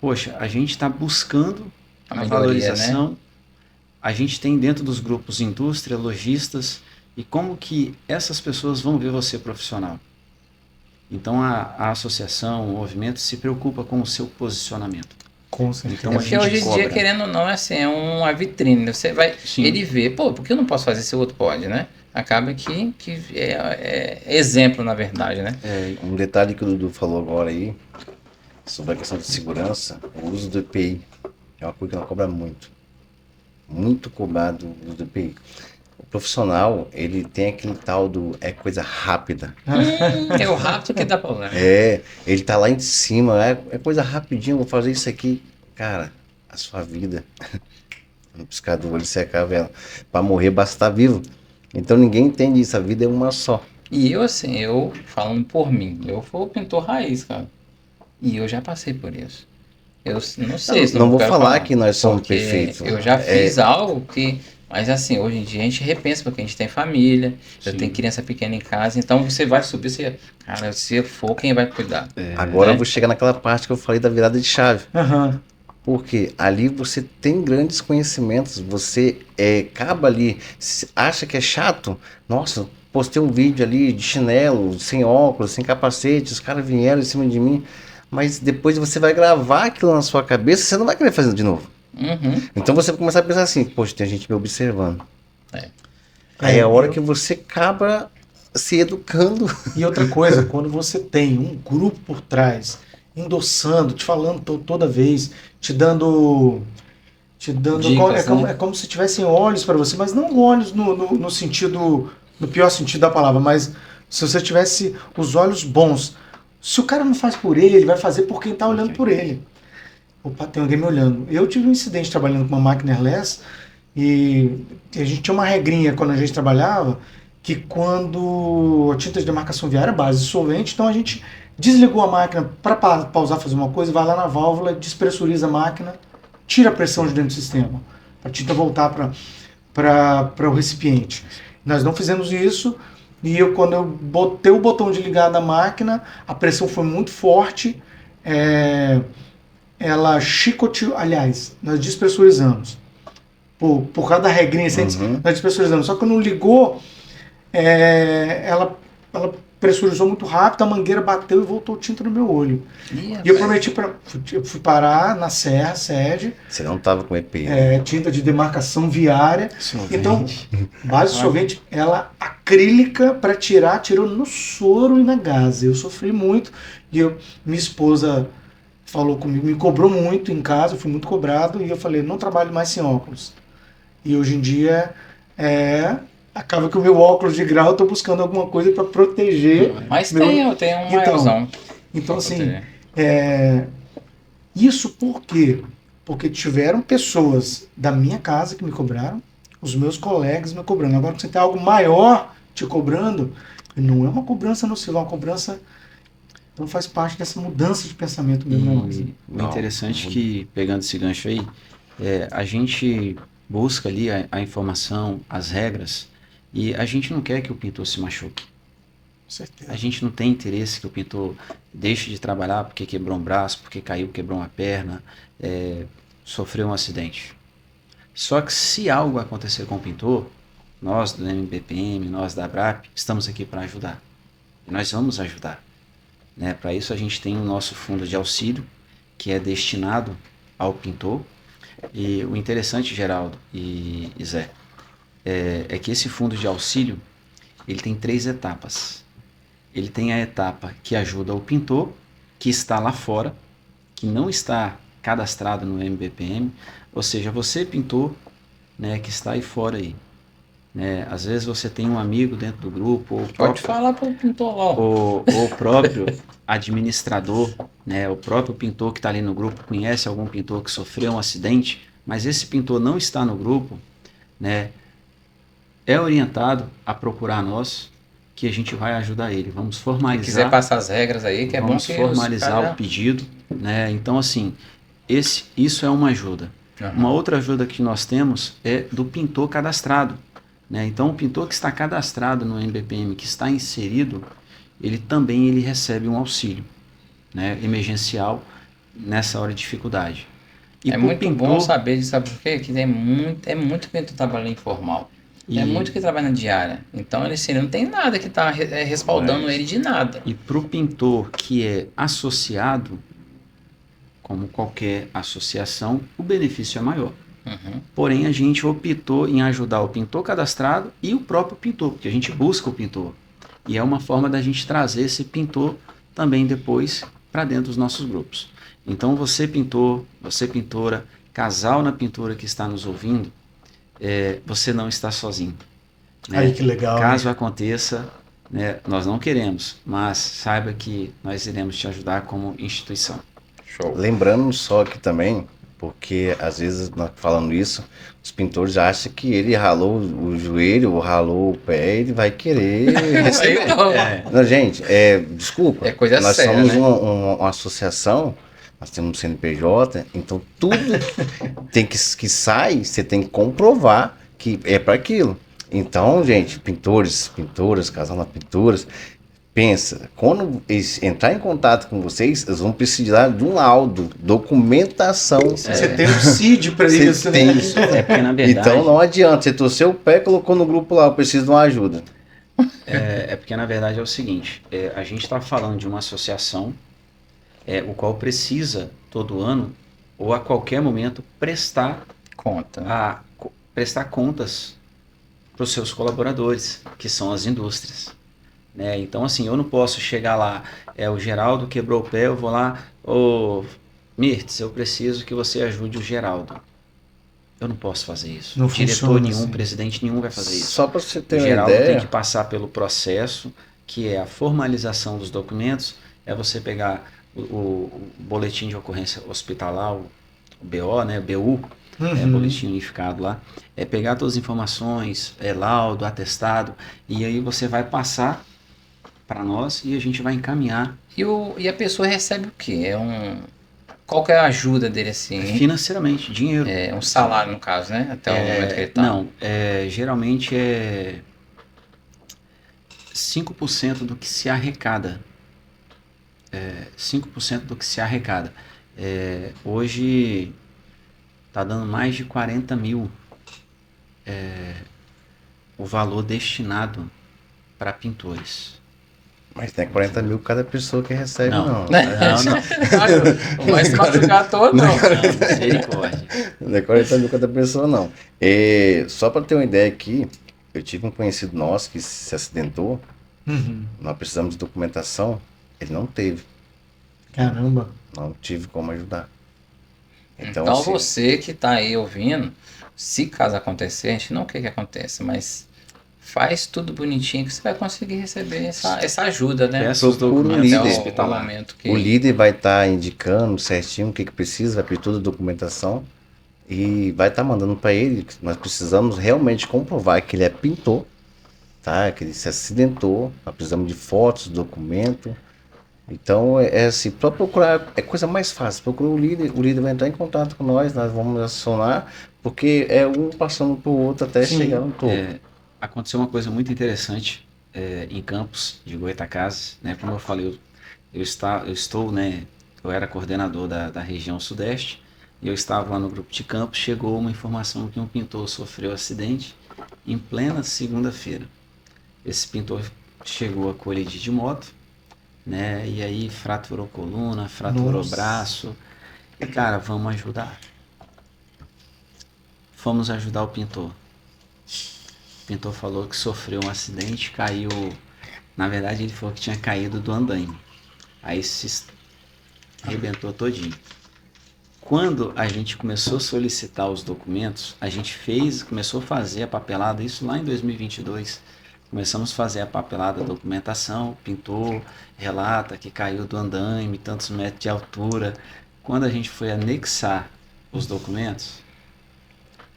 Poxa, a gente está buscando a a melhoria, valorização. né? A gente tem dentro dos grupos indústria, lojistas, e como que essas pessoas vão ver você profissional. Então a associação, o movimento se preocupa com o seu posicionamento. Com certeza. Então, É a porque gente hoje em dia, cobra. querendo ou não, é assim, é uma vitrine. Né? Você vai, Sim. ele vê, pô, por que eu não posso fazer se o outro pode, né? Acaba que é exemplo, na verdade, né? Um detalhe que o Dudu falou agora aí, sobre a questão de segurança, o uso do EPI é uma coisa que ela cobra muito. Muito cobrado o uso do EPI. O profissional, ele tem aquele tal do coisa rápida. É o rápido que dá problema. Ele tá lá em cima, é coisa rapidinho, vou fazer isso aqui. Cara, a sua vida, no piscar do olho, você acaba pra morrer, basta estar vivo. Então ninguém entende isso, a vida é uma só. E eu, assim, eu falando por mim, eu fui o pintor raiz, cara. E eu já passei por isso. Eu não sei se Não vou quero falar que nós somos porque perfeitos. Eu já fiz algo que. Mas assim, hoje em dia a gente repensa, porque a gente tem família, eu Sim. tenho criança pequena em casa, então você vai subir, cara, se eu for, quem vai cuidar? Agora né? eu vou chegar naquela parte que eu falei da virada de chave. Aham. Porque ali você tem grandes conhecimentos, você acaba ali, acha que é chato? Nossa, postei um vídeo ali de chinelo, sem óculos, sem capacete, os caras vieram em cima de mim, mas depois você vai gravar aquilo na sua cabeça, você não vai querer fazer de novo. Uhum. Então você vai começar a pensar assim, poxa, tem gente me observando. É. Aí é a hora que você acaba se educando. E outra coisa, quando você tem um grupo por trás, endossando, te falando toda vez, te dando Dicas, né? é como se tivessem olhos para você, mas não olhos no sentido, no pior sentido da palavra, mas se você tivesse os olhos bons. Se o cara não faz por ele vai fazer por quem está olhando por ele. Opa, tem alguém me olhando. Eu tive um incidente trabalhando com uma máquina airless e a gente tinha uma regrinha quando a gente trabalhava que quando a tinta de demarcação viária é base solvente, então a gente desligou a máquina para pausar, fazer uma coisa, vai lá na válvula, despressuriza a máquina, tira a pressão de dentro do sistema, para a tinta voltar para o recipiente. Nós não fizemos isso e quando eu botei o botão de ligar da máquina, a pressão foi muito forte, ela chicoteou, aliás, nós despressurizamos. por causa da regrinha, assim, Uhum. nós despressurizamos. Só que quando ligou, ela pressurizou muito rápido, a mangueira bateu e voltou tinta no meu olho. Ih, E eu rapaz. prometi eu fui parar na Serra, sede, Você não tava com EPI. tinta de demarcação viária. Solvente. Então, base de solvente, ela acrílica para tirar, tirou no soro e na gase. Eu sofri muito e minha esposa falou comigo, me cobrou muito em casa, eu fui muito cobrado e eu falei, não trabalho mais sem óculos. E hoje em dia, acaba que o meu óculos de grau eu tô buscando alguma coisa para proteger. Mas meu- tem um Então, maiorzão. Então, pra assim, proteger. isso por quê? Porque tiveram pessoas da minha casa que me cobraram, os meus colegas me cobrando. Agora, que você tem algo maior te cobrando, não é uma cobrança nociva, é uma cobrança. Então faz parte dessa mudança de pensamento mesmo, né, Max? E o interessante é que, pegando esse gancho aí, a gente busca ali a informação, as regras, e a gente não quer que o pintor se machuque. Com certeza. A gente não tem interesse que o pintor deixe de trabalhar porque quebrou um braço, porque caiu, quebrou uma perna, sofreu um acidente. Só que se algo acontecer com o pintor, nós do MBPM, nós da ABRAP, estamos aqui para ajudar. E nós vamos ajudar. Né? Para isso a gente tem o nosso fundo de auxílio, que é destinado ao pintor. E o interessante, Geraldo e Zé, é que esse fundo de auxílio ele tem 3 etapas. Ele tem a etapa que ajuda o pintor, que está lá fora, que não está cadastrado no MBPM, ou seja, você pintor, né, que está aí fora aí. Né? Às vezes você tem um amigo dentro do grupo, ou o Pode próprio falar pro pintor lá. ou o próprio administrador, né, o próprio pintor que está ali no grupo conhece algum pintor que sofreu um acidente, mas esse pintor não está no grupo, né, é orientado a procurar nós, que a gente vai ajudar ele. Vamos Se formalizar. quiser passar as regras aí, que é bom Vamos que formalizar os o pedido, né? Então assim, isso é uma ajuda. Aham. Uma outra ajuda que nós temos é do pintor cadastrado. Né? Então, o pintor que está cadastrado no MBPM, que está inserido, ele também recebe um auxílio, né, emergencial nessa hora de dificuldade. E é pro muito bom saber disso, sabe por quê? Que é muito pintor trabalhando informal. E- É muito que trabalha na diária. Então, ele assim, não tem nada que está respaldando ele de nada. E para o pintor que é associado, como qualquer associação, o benefício é maior. Uhum. Porém, a gente optou em ajudar o pintor cadastrado e o próprio pintor, porque a gente busca o pintor. E é uma forma da gente trazer esse pintor também depois para dentro dos nossos grupos. Então, você pintor, você pintora, casal na pintura que está nos ouvindo, você não está sozinho. Né? Aí que legal. Caso né? aconteça, né, nós não queremos, mas saiba que nós iremos te ajudar como instituição. Show. Lembrando só aqui também, porque às vezes nós falando isso, os pintores acham que ele ralou o joelho ou ralou o pé, ele vai querer receber. Aí não. Não, gente, desculpa. É coisa nós séria, somos né? uma associação, nós temos um CNPJ, então tudo tem que sai, você tem que comprovar que é para aquilo. Então, gente, pintores, pintoras, casal na pinturas, pensa, quando eles entrar em contato com vocês, eles vão precisar de um laudo, documentação. Você tem um CID para Você isso, tem né? isso. É porque, na verdade, Então não adianta, você torceu o pé, colocou no grupo lá, eu preciso de uma ajuda. porque na verdade é o seguinte, a gente está falando de uma associação o qual precisa todo ano ou a qualquer momento prestar Conta. prestar contas para os seus colaboradores, que são as indústrias. Né? Então, assim, eu não posso chegar lá, o Geraldo quebrou o pé, eu vou lá, ô Mirtz, eu preciso que você ajude o Geraldo. Eu não posso fazer isso. Não Diretor funciona nenhum, assim. presidente nenhum vai fazer isso. Só para você ter O uma Geraldo tem ideia, que passar pelo processo, que é a formalização dos documentos, é você pegar o boletim de ocorrência hospitalar, o BO, né, BU, boletim unificado lá, pegar todas as informações, laudo, atestado, e aí você vai passar para nós e a gente vai encaminhar E a pessoa recebe o quê? Qual que é a ajuda dele assim? financeiramente, dinheiro. É um salário, no caso, né? Até o momento que ele tá. Não, geralmente é 5% do que se arrecada. 5% do que se arrecada. Hoje está dando mais de 40 mil o valor destinado para pintores. Mas não é 40 mil cada pessoa que recebe, não. Não. Não vai se machucar todo, não. Não, misericórdia. Não é 40 mil cada pessoa, não. Só para ter uma ideia aqui, eu tive um conhecido nosso que se acidentou, nós precisamos de documentação, ele não teve, Caramba. não tive como ajudar. Então assim, você que tá aí ouvindo, se caso acontecer, a gente não quer que aconteça, mas faz tudo bonitinho que você vai conseguir receber essa ajuda, né? Peça os Procura um documentos líder. Até o hospitalar. momento que... o líder vai estar indicando certinho o que precisa, vai pedir toda a documentação e vai estar mandando para ele. Que nós precisamos realmente comprovar que ele é pintor, tá? Que ele se acidentou, nós precisamos de fotos, documento. Então é assim, para procurar é coisa mais fácil. Procura o líder vai entrar em contato com nós vamos acionar, porque é um passando para o outro até chegar no topo. Aconteceu uma coisa muito interessante em Campos de Goytacazes, né? Como eu falei, eu era coordenador da região sudeste e eu estava lá no grupo de Campos. Chegou uma informação que um pintor sofreu acidente em plena segunda-feira. Esse pintor chegou a colidir de moto, né? E aí fraturou coluna, fraturou braço. E cara, vamos ajudar. Fomos ajudar o pintor. O pintor falou que sofreu um acidente, caiu. Na verdade, ele falou que tinha caído do andaime. Aí se arrebentou todinho. Quando a gente começou a solicitar os documentos, a gente começou a fazer a papelada, isso lá em 2022. Começamos a fazer a papelada, a documentação, o pintor relata que caiu do andaime, tantos metros de altura. Quando a gente foi anexar os documentos,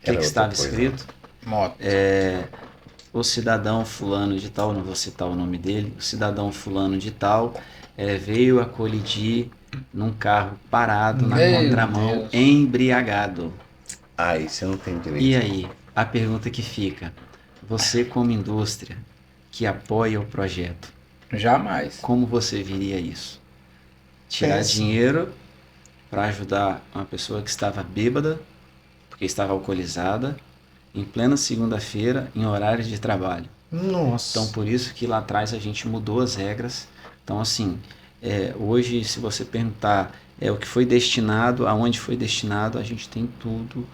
o que estava escrito? Moto. O cidadão fulano de tal, não vou citar o nome dele, o cidadão fulano de tal veio a colidir num carro parado na contramão, embriagado. Aí você não tem direito. E aí, a pergunta que fica, você como indústria que apoia o projeto, Jamais. como você viria isso? Tirar dinheiro para ajudar uma pessoa que estava bêbada, porque estava alcoolizada, em plena segunda-feira, em horário de trabalho. Nossa. Então, por isso que lá atrás a gente mudou as regras. Então, assim, hoje, se você perguntar o que foi destinado, aonde foi destinado, a gente tem tudo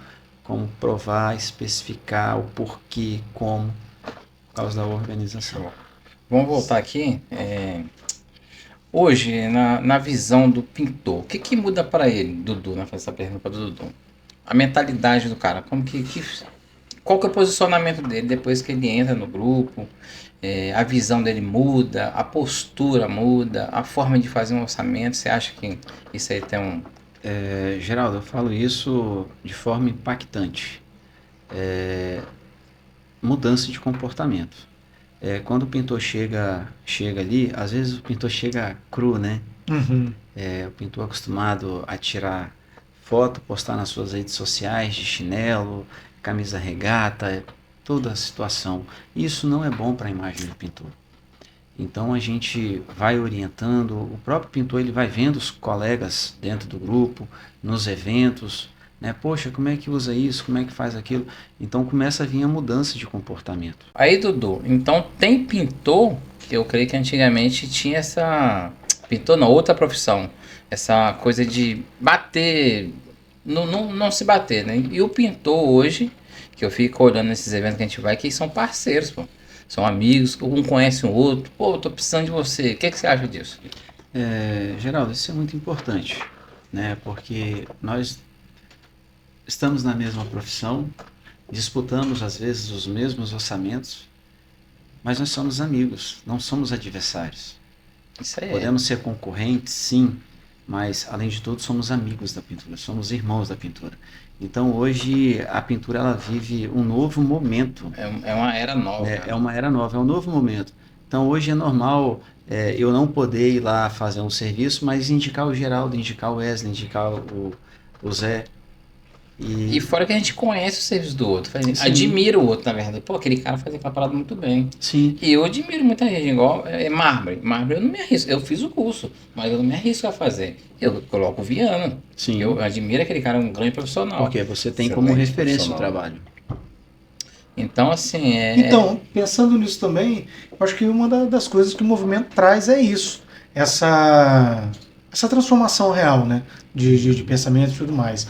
como provar, especificar o porquê, como, por causa da organização. Vamos voltar aqui. Hoje, na visão do pintor, o que muda para ele, Dudu? Né? Fazer essa pergunta para o Dudu. A mentalidade do cara, qual que é o posicionamento dele depois que ele entra no grupo? A visão dele muda, a postura muda, a forma de fazer um orçamento. Você acha que isso aí tem um... Geraldo, eu falo isso de forma impactante. Mudança de comportamento. Quando o pintor chega ali, às vezes o pintor chega cru, né? O pintor acostumado a tirar foto, postar nas suas redes sociais de chinelo, camisa regata, toda a situação. Isso não é bom para a imagem do pintor. Então a gente vai orientando, o próprio pintor ele vai vendo os colegas dentro do grupo, nos eventos, né? Poxa, como é que usa isso, como é que faz aquilo? Então começa a vir a mudança de comportamento. Aí, Dudu, então tem pintor, que eu creio que antigamente tinha essa... Pintor não, outra profissão. Essa coisa de bater, não se bater, né? E o pintor hoje, que eu fico olhando nesses eventos que a gente vai, que são parceiros, pô. São amigos, um conhece o outro. Pô, eu tô precisando de você. O que você acha disso? Geraldo, isso é muito importante, né? Porque nós estamos na mesma profissão, disputamos às vezes os mesmos orçamentos, mas nós somos amigos, não somos adversários. Isso aí. Podemos ser concorrentes, sim, mas além de tudo somos amigos da pintura, somos irmãos da pintura. Então hoje a pintura ela vive um novo momento. É uma era nova. É uma era nova, é um novo momento. Então hoje é normal eu não poder ir lá fazer um serviço, mas indicar o Geraldo, indicar o Wesley, indicar o Zé. E fora que a gente conhece o serviço do outro, admira o outro, na verdade. Pô, aquele cara faz aquela parada muito bem. Sim. E eu admiro muita gente, igual mármore. Mármore eu não me arrisco, eu fiz o curso, mas eu não me arrisco a fazer. Eu coloco o Viana. Sim. Eu admiro aquele cara, um grande profissional. Porque você tem Excelente como referência o profissional. trabalho. Então, assim, Então, pensando nisso também, eu acho que uma das coisas que o movimento traz é isso, essa transformação real, né, de pensamento e tudo mais.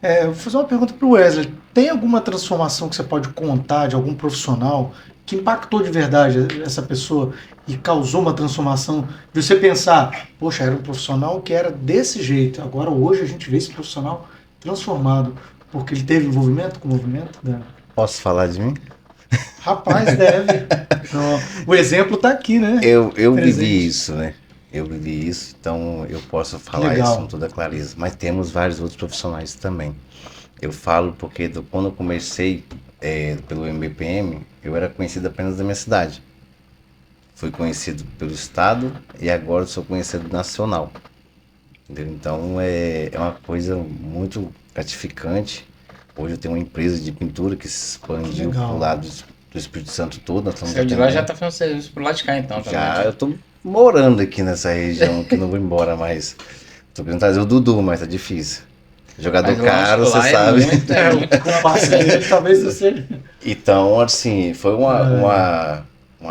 Eu vou fazer uma pergunta para o Wesley. Tem alguma transformação que você pode contar de algum profissional que impactou de verdade essa pessoa e causou uma transformação de você pensar, poxa, era um profissional que era desse jeito, agora hoje a gente vê esse profissional transformado porque ele teve envolvimento com o movimento? Né? Posso falar de mim? Rapaz, deve. Então, o exemplo está aqui, né? Eu Presente. vivi isso, né? Eu vivi isso, então eu posso falar Legal. isso com toda clareza. Mas temos vários outros profissionais também. Eu falo porque quando eu comecei pelo MBPM, eu era conhecido apenas da minha cidade. Fui conhecido pelo estado e agora sou conhecido nacional. Entendeu? Então é uma coisa muito gratificante. Hoje eu tenho uma empresa de pintura que se expandiu Legal. pro lado do Espírito Santo todo. Nós estamos saiu de lá atendendo. já tá fazendo serviço pro lado de cá, então. Já, Também. eu tô morando aqui nessa região, que não vou embora mais. Tô querendo trazer o Dudu, mas tá difícil. Jogador Mas lá, caro, lá você sabe. É muito Com parceria, talvez você. Então, assim, foi uma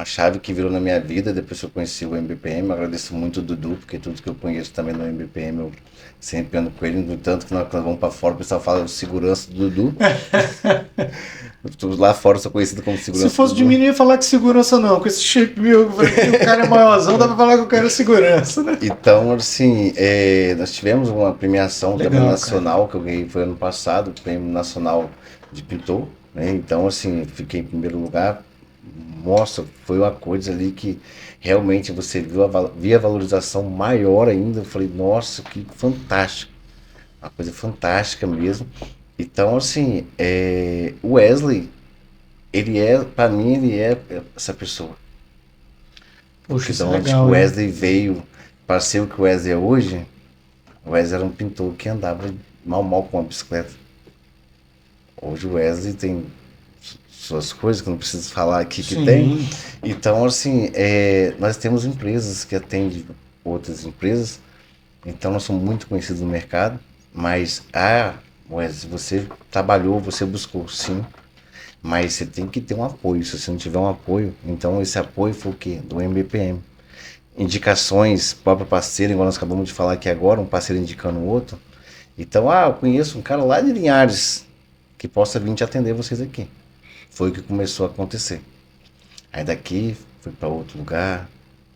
chave que virou na minha vida depois que eu conheci o MBPM. Eu agradeço muito o Dudu, porque tudo que eu conheço também no MBPM eu sempre ando com ele. No tanto que nós vamos pra fora, o pessoal fala de segurança do Dudu. Lá fora eu sou conhecido como segurança Se fosse do de Dudu. mim, não ia falar que segurança, não. Com esse shape meu, o cara é maiorzão, dá pra falar que o cara é segurança, né? Então, assim, nós tivemos uma premiação Legal, também nacional, que eu ganhei, foi ano passado, o Prêmio Nacional de Pintor, né? Então, assim, fiquei em primeiro lugar. Nossa, foi uma coisa ali que realmente você via a valorização maior ainda. Eu falei, nossa, que fantástico. Uma coisa fantástica mesmo. Então, assim, o Wesley, para mim, ele é essa pessoa. Poxa, isso é Então, onde legal. o hein? Wesley veio para ser o que o Wesley é hoje, o Wesley era um pintor que andava mal com uma bicicleta. Hoje o Wesley tem suas coisas, que eu não preciso falar aqui que Sim. tem. Então, assim, nós temos empresas que atendem outras empresas, então nós somos muito conhecidos no mercado, mas, Wesley, você trabalhou, você buscou, sim, mas você tem que ter um apoio. Se você não tiver um apoio, então esse apoio foi o quê? Do MBPM. Indicações, próprio parceiro, igual nós acabamos de falar aqui agora, um parceiro indicando o outro. Então, eu conheço um cara lá de Linhares que possa vir te atender vocês aqui. Foi o que começou a acontecer. Aí daqui, fui para outro lugar,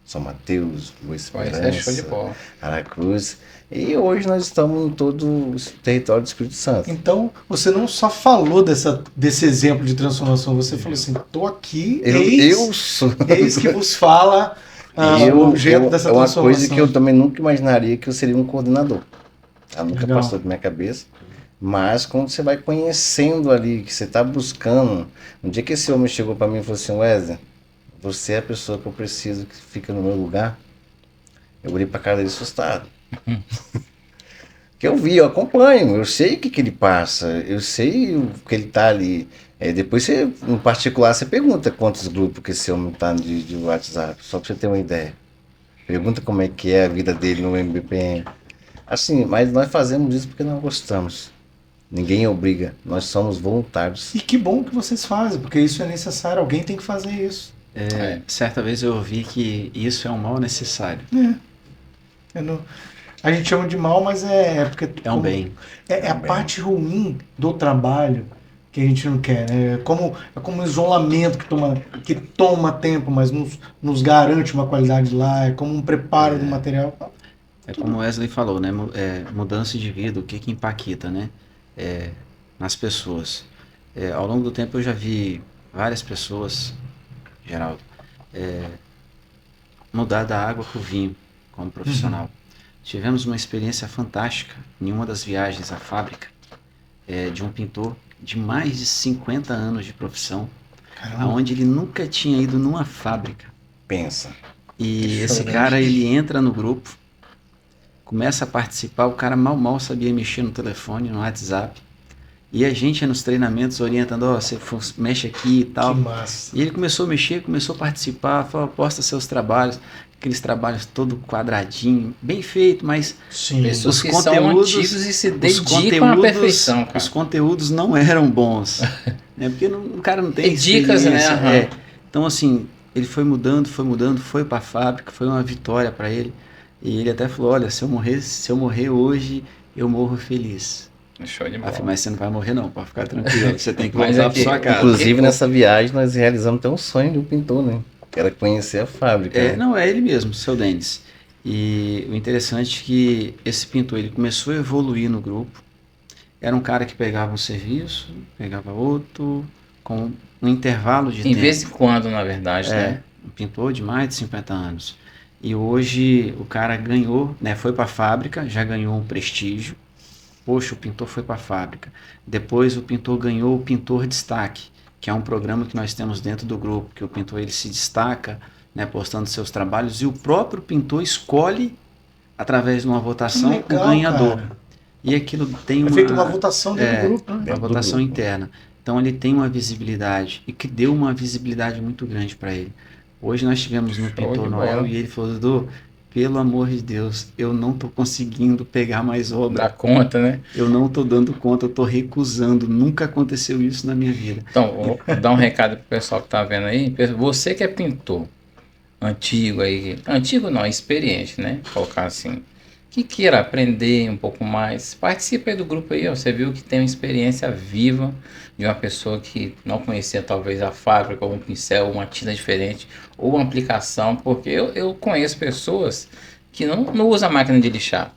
São Mateus, Boa Isso é show de Esperança, bola. Aracruz. E hoje nós estamos em todo o território do Espírito Santo. Então, você não só falou desse exemplo de transformação, você falou assim, tô aqui, Eu sou. eis que vos fala o objeto dessa é uma transformação. coisa que eu também nunca imaginaria que eu seria um coordenador. Nunca Legal. passou da minha cabeça. Mas quando você vai conhecendo ali, que você está buscando. Um dia que esse homem chegou para mim e falou assim, Wesley, você é a pessoa que eu preciso que fica no meu lugar. Eu olhei para a cara dele assustado. Que eu acompanho, eu sei o que ele passa, eu sei o que ele tá ali. Depois você, em particular, você pergunta quantos grupos que esse homem tá de WhatsApp, só para você ter uma ideia. Pergunta como é que é a vida dele no MBPM. Assim, mas nós fazemos isso porque nós gostamos. Ninguém obriga, nós somos voluntários. E que bom que vocês fazem, porque isso é necessário, alguém tem que fazer isso. Certa vez eu ouvi que isso é um mal necessário. A gente chama de mal, mas é porque... É um bem. É a parte ruim do trabalho que a gente não quer, né? É como um isolamento que toma tempo, mas nos garante uma qualidade lá, é como um preparo do material. É como o Wesley falou, né? Mudança de vida, o que impacta, né? Nas pessoas. Ao longo do tempo eu já vi várias pessoas, Geraldo, mudar da água para o vinho como profissional. Tivemos uma experiência fantástica em uma das viagens à fábrica de um pintor de mais de 50 anos de profissão, onde ele nunca tinha ido numa fábrica. Pensa. E esse cara, ele entra no grupo, começa a participar, o cara mal sabia mexer no telefone, no WhatsApp, e a gente nos treinamentos orientando, você mexe aqui e tal. Que massa. E ele começou a mexer, começou a participar, falou, posta seus trabalhos. aqueles trabalhos todo quadradinho, bem feito, mas Sim. Pessoas os que são conteúdos- antigos e se os dedicam à perfeição, cara. os conteúdos não eram bons, né? Porque o cara não tem E dicas, né? experiência, Aham. Então, assim, ele foi mudando, foi para a fábrica, foi uma vitória para ele. E ele até falou, olha, se eu morrer hoje, eu morro feliz. Show de Eu bola. falei, mas você não vai morrer não, pode ficar tranquilo, você tem que Mas voltar aqui, para sua casa. Inclusive, nessa viagem, nós realizamos até um sonho de um pintor, né? Que era conhecer a fábrica. né? Não, é ele mesmo, seu Denis. E o interessante é que esse pintor, ele começou a evoluir no grupo. Era um cara que pegava um serviço, pegava outro, com um intervalo de Em tempo. vez em quando, na verdade, né? Um pintor de mais de 50 anos. E hoje o cara ganhou, né? Foi para a fábrica, já ganhou um prestígio. Poxa, o pintor foi para a fábrica. Depois o pintor ganhou o Pintor Destaque, que é um programa que nós temos dentro do grupo, que o pintor ele se destaca, né, postando seus trabalhos, e o próprio pintor escolhe, através de uma votação, Legal, o ganhador. cara. E aquilo tem É feita uma votação dentro do grupo, né? uma Dentro do votação grupo. interna. Então ele tem uma visibilidade e que deu uma visibilidade muito grande para ele. Hoje nós tivemos no Show Pintor de Noel bola. e ele falou, Dudu, pelo amor de Deus, eu não tô conseguindo pegar mais Dá obra. conta, né? Eu não tô dando conta, eu tô recusando. Nunca aconteceu isso na minha vida. Então, vou dar um recado pro pessoal que tá vendo aí. Você que é pintor antigo aí, antigo não, experiente, né? Colocar assim, que queira aprender um pouco mais, participe aí do grupo aí, ó. Você viu que tem uma experiência viva de uma pessoa que não conhecia talvez a fábrica, ou um pincel, uma tinta diferente, ou uma aplicação, porque eu conheço pessoas que não usam a máquina de lixar,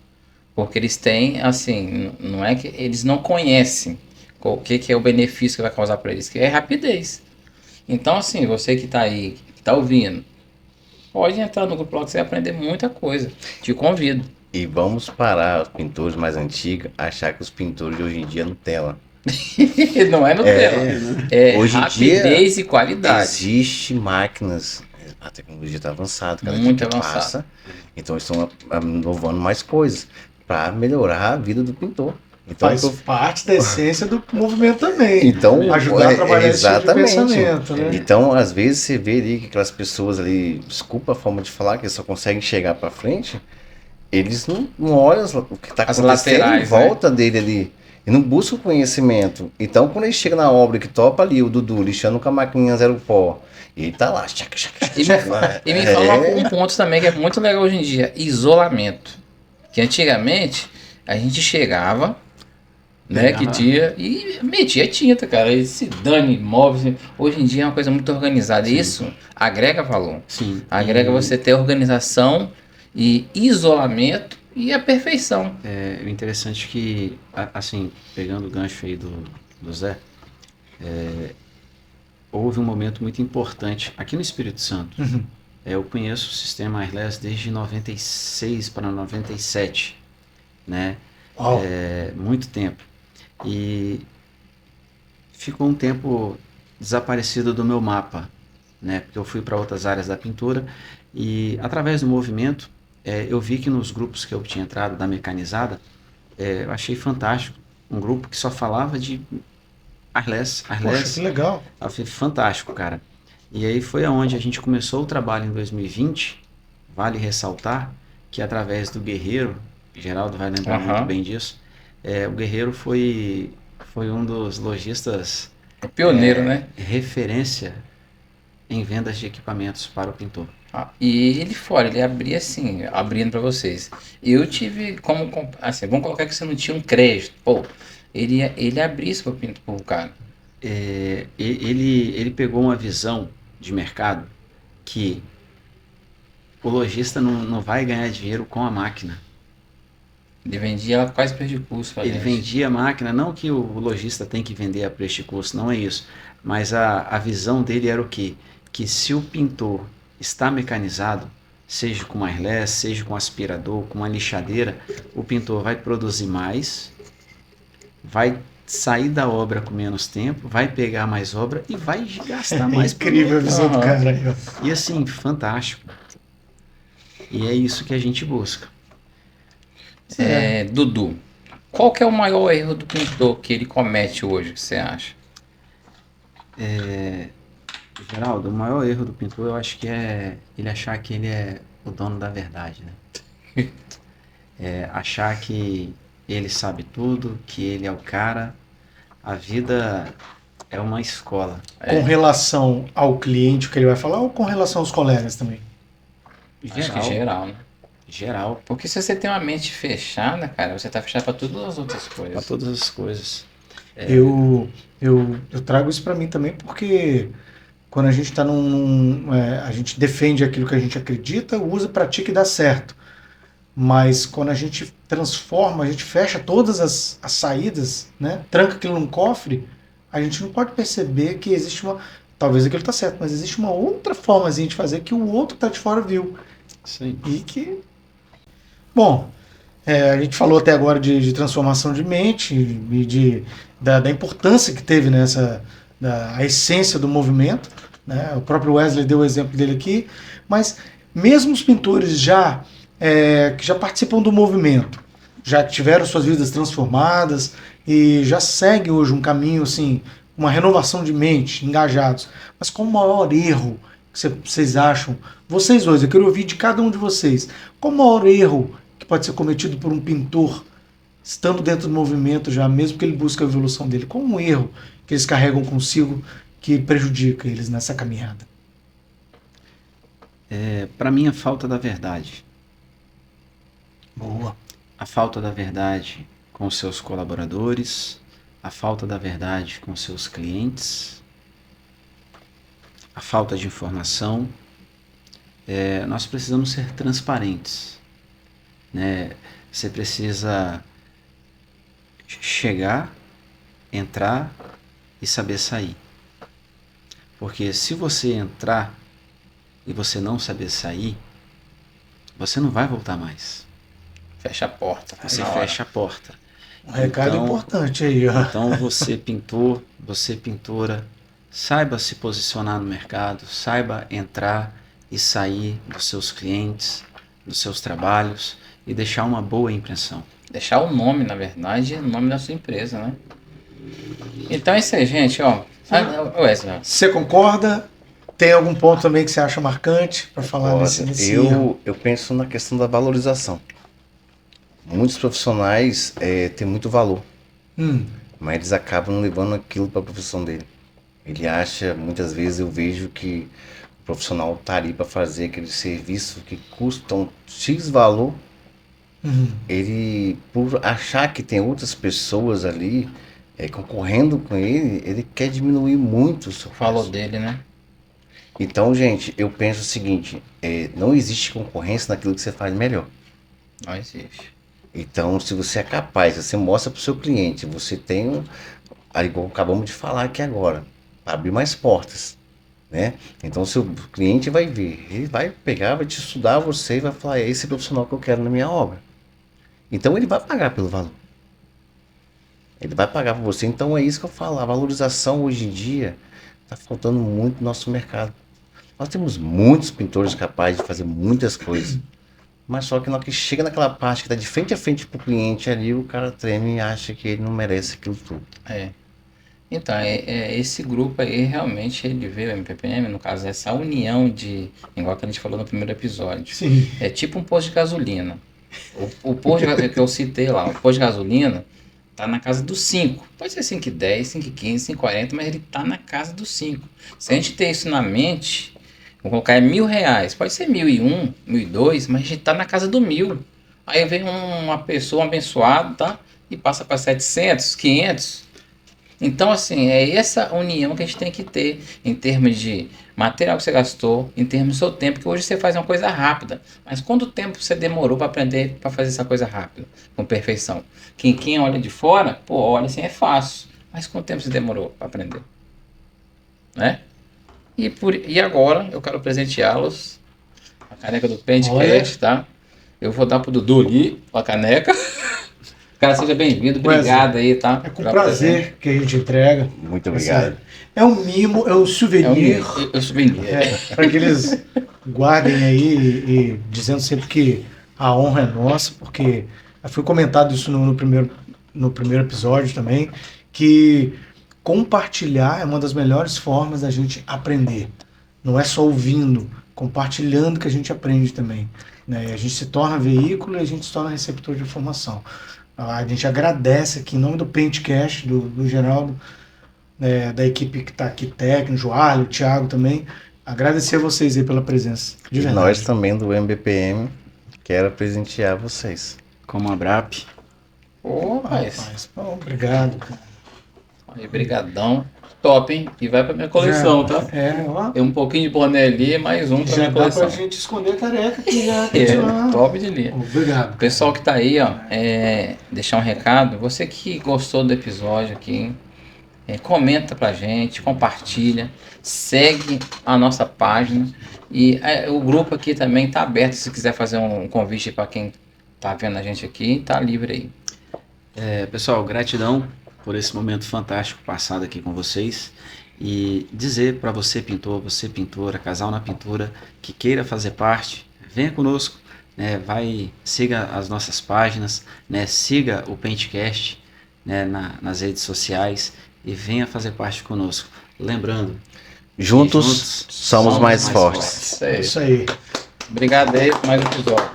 porque eles têm, assim, não é que eles não conhecem o que é o benefício que vai causar para eles, que é rapidez. Então, assim, você que tá aí, que tá ouvindo, pode entrar no grupo lá que você vai aprender muita coisa. Te convido. E vamos parar os pintores mais antigos achar que os pintores de hoje em dia é Nutella. Não é Nutella. É Hoje em rapidez e qualidade. Existe máquinas, a tecnologia está avançada, cada Muito dia que avançada. passa, então eles estão inovando mais coisas para melhorar a vida do pintor. Então, Faz parte da essência do movimento também. então Ajudar a trabalhar esse tipo de pensamento, né? Então, às vezes você vê ali que aquelas pessoas ali, desculpa a forma de falar, que eles só conseguem chegar para frente, eles não olham o que está As acontecendo em laterais, volta dele ali. E não buscam conhecimento. Então, quando ele chega na obra que topa ali, o Dudu lixando com a maquininha zero pó, e ele tá lá, tchac, tchac, tchac, E me fala um ponto também que é muito legal hoje em dia: isolamento. Que antigamente a gente chegava, né, que tinha, e metia tinta, cara. E se dane móveis. Hoje em dia é uma coisa muito organizada. Isso agrega valor. Sim. Agrega E, você ter organização e isolamento e a perfeição. o interessante é que, assim, pegando o gancho aí do Zé, houve um momento muito importante aqui no Espírito Santo. Eu conheço o sistema Airless desde 96 para 97, né? Uau. Muito tempo. E ficou um tempo desaparecido do meu mapa, né? Porque eu fui para outras áreas da pintura e através do movimento eu vi que nos grupos que eu tinha entrado da mecanizada, eu achei fantástico. Um grupo que só falava de Airless. Poxa, que legal. Eu falei, fantástico, cara. E aí foi aonde a gente começou o trabalho em 2020. Vale ressaltar que através do Guerreiro, Geraldo vai lembrar muito bem disso, o Guerreiro foi um dos lojistas Pioneiro, né? referência em vendas de equipamentos para o pintor. E ele fora, ele abria assim, abrindo para vocês. Eu tive como, assim, vamos colocar que você não tinha um crédito. Pô, ele abria isso pro cara. Ele pegou uma visão de mercado que o lojista não vai ganhar dinheiro com a máquina. Ele vendia ela quase preço de custo pra Ele gente. vendia a máquina, não que o lojista tem que vender a preço de custo, não é isso. Mas a visão dele era o quê? Que se o pintor está mecanizado, seja com airless, seja com aspirador, com uma lixadeira, o pintor vai produzir mais, vai sair da obra com menos tempo, vai pegar mais obra e vai gastar mais. Incrível a visão do cara aí, ó. E assim, fantástico. E é isso que a gente busca. Dudu, qual que é o maior erro do pintor que ele comete hoje, que você acha? Geraldo, o maior erro do pintor eu acho que é ele achar que ele é o dono da verdade, né? Achar que ele sabe tudo, que ele é o cara. A vida é uma escola. Com relação ao cliente, o que ele vai falar, ou com relação aos colegas também? Acho que geral, né? Geral, Porque se você tem uma mente fechada, cara, você tá fechado pra todas as outras para coisas. todas as coisas. Eu trago isso para mim também porque quando a gente está a gente defende aquilo que a gente acredita, usa, pratica e dá certo. Mas quando a gente transforma, a gente fecha todas as saídas, né? Tranca aquilo num cofre, a gente não pode perceber que existe talvez aquilo está certo, mas existe uma outra formazinha de fazer que o outro que está de fora viu. Sim. E que... Bom, a gente falou até agora de transformação de mente e da importância que teve a essência do movimento, né? O próprio Wesley deu o exemplo dele aqui, mas mesmo os pintores que já participam do movimento, já tiveram suas vidas transformadas e já seguem hoje um caminho, assim, uma renovação de mente, engajados. Mas qual o maior erro que vocês acham? Vocês dois, eu quero ouvir de cada um de vocês. Qual o maior erro que pode ser cometido por um pintor, estando dentro do movimento já, mesmo que ele busque a evolução dele? Qual um erro que eles carregam consigo que prejudica eles nessa caminhada? Para mim, a falta da verdade. Boa. A falta da verdade com os seus colaboradores, a falta da verdade com os seus clientes, a falta de informação. Nós precisamos ser transparentes, né? Você precisa chegar, entrar e saber sair. Porque se você entrar e você não saber sair, você não vai voltar mais. Fecha a porta. Você na hora. fecha a porta. Um recado importante aí, ó. Então você pintor, você pintora, saiba se posicionar no mercado, saiba entrar e sair dos seus clientes, dos seus trabalhos e deixar uma boa impressão. Deixar o nome, na verdade, o nome da sua empresa, né? Então é isso aí, gente, ó. Wesley, Você concorda? Tem algum ponto também que você acha marcante para falar nesse erro? Eu penso na questão da valorização. Muitos profissionais têm muito valor, mas eles acabam levando aquilo para a profissão dele. Ele acha, muitas vezes eu vejo que o profissional está ali para fazer aquele serviço que custam X valor. Ele, por achar que tem outras pessoas ali concorrendo com ele, ele quer diminuir muito o seu falou preço. dele, né? Então, gente, eu penso o seguinte, não existe concorrência naquilo que você faz melhor. Não existe. Então, se você é capaz, você mostra para o seu cliente, você tem, igual acabamos de falar aqui agora, para abrir mais portas, né? Então, o seu cliente vai ver, ele vai pegar, vai te estudar você e vai falar, é esse profissional que eu quero na minha obra. Então, ele vai pagar pelo valor. Ele vai pagar por você. Então, é isso que eu falo, a valorização hoje em dia está faltando muito no nosso mercado. Nós temos muitos pintores capazes de fazer muitas coisas. Mas só que na hora que chega naquela parte que está de frente a frente pro cliente ali, o cara treme e acha que ele não merece aquilo tudo. Então, esse grupo aí realmente ele vê o MPPM, no caso, essa união igual que a gente falou no primeiro episódio. Sim. É tipo um posto de gasolina. O posto que eu citei lá, o posto de gasolina tá na casa dos 5. Pode ser 5,10, 5,15, 5,40, mas ele tá na casa dos 5. Se a gente ter isso na mente, vou colocar R$1.000, pode ser 1.001, 1.002, mas a gente tá na casa do 1.000. Aí vem uma pessoa abençoada, tá? E passa para 700, 500. Então, assim, é essa união que a gente tem que ter em termos de material que você gastou, em termos do seu tempo, que hoje você faz uma coisa rápida. Mas quanto tempo você demorou para aprender para fazer essa coisa rápida, com perfeição? Quem olha de fora, olha assim, é fácil. Mas quanto tempo você demorou para aprender? Né? E agora eu quero presenteá-los a caneca do Pentecast, tá? Eu vou dar pro Dudu ali, a caneca. Cara, seja bem-vindo, obrigado aí, tá? É com prazer que a gente entrega. Muito obrigado. É um mimo, é um souvenir. É um souvenir. Para que eles guardem aí e dizendo sempre que a honra é nossa, porque foi comentado isso no primeiro episódio também, que compartilhar é uma das melhores formas da gente aprender. Não é só ouvindo, compartilhando que a gente aprende também, né? A gente se torna veículo e a gente se torna receptor de informação. A gente agradece aqui em nome do Pentcast, do Geraldo, da equipe que está aqui, técnico, Joalho, o Thiago também. Agradecer a vocês aí pela presença. De E verdade. nós também do MBPM, quero presentear vocês. Como a BRAP. Ô, rapaz. Rapaz, bom, obrigado, cara. Aí, brigadão. Top, hein? E vai pra minha coleção, Já- tá? ó. Tem um pouquinho de boné ali, mais um pra Já minha dá coleção. pra gente esconder a careca aqui já. É, top de linha. Obrigado. O pessoal que tá aí, ó, deixar um recado. Você que gostou do episódio aqui, comenta pra gente, compartilha, segue a nossa página. E o grupo aqui também tá aberto. Se quiser fazer um convite para quem tá vendo a gente aqui, tá livre aí. Pessoal, gratidão por esse momento fantástico passado aqui com vocês. E dizer para você, pintor, você pintora, casal na pintura, que queira fazer parte, venha conosco, né? Siga as nossas páginas, né? Siga o Pentcast, né? nas redes sociais e venha fazer parte conosco. Lembrando, Juntos somos mais fortes. Isso aí. Isso aí. Obrigado aí por mais um episódio.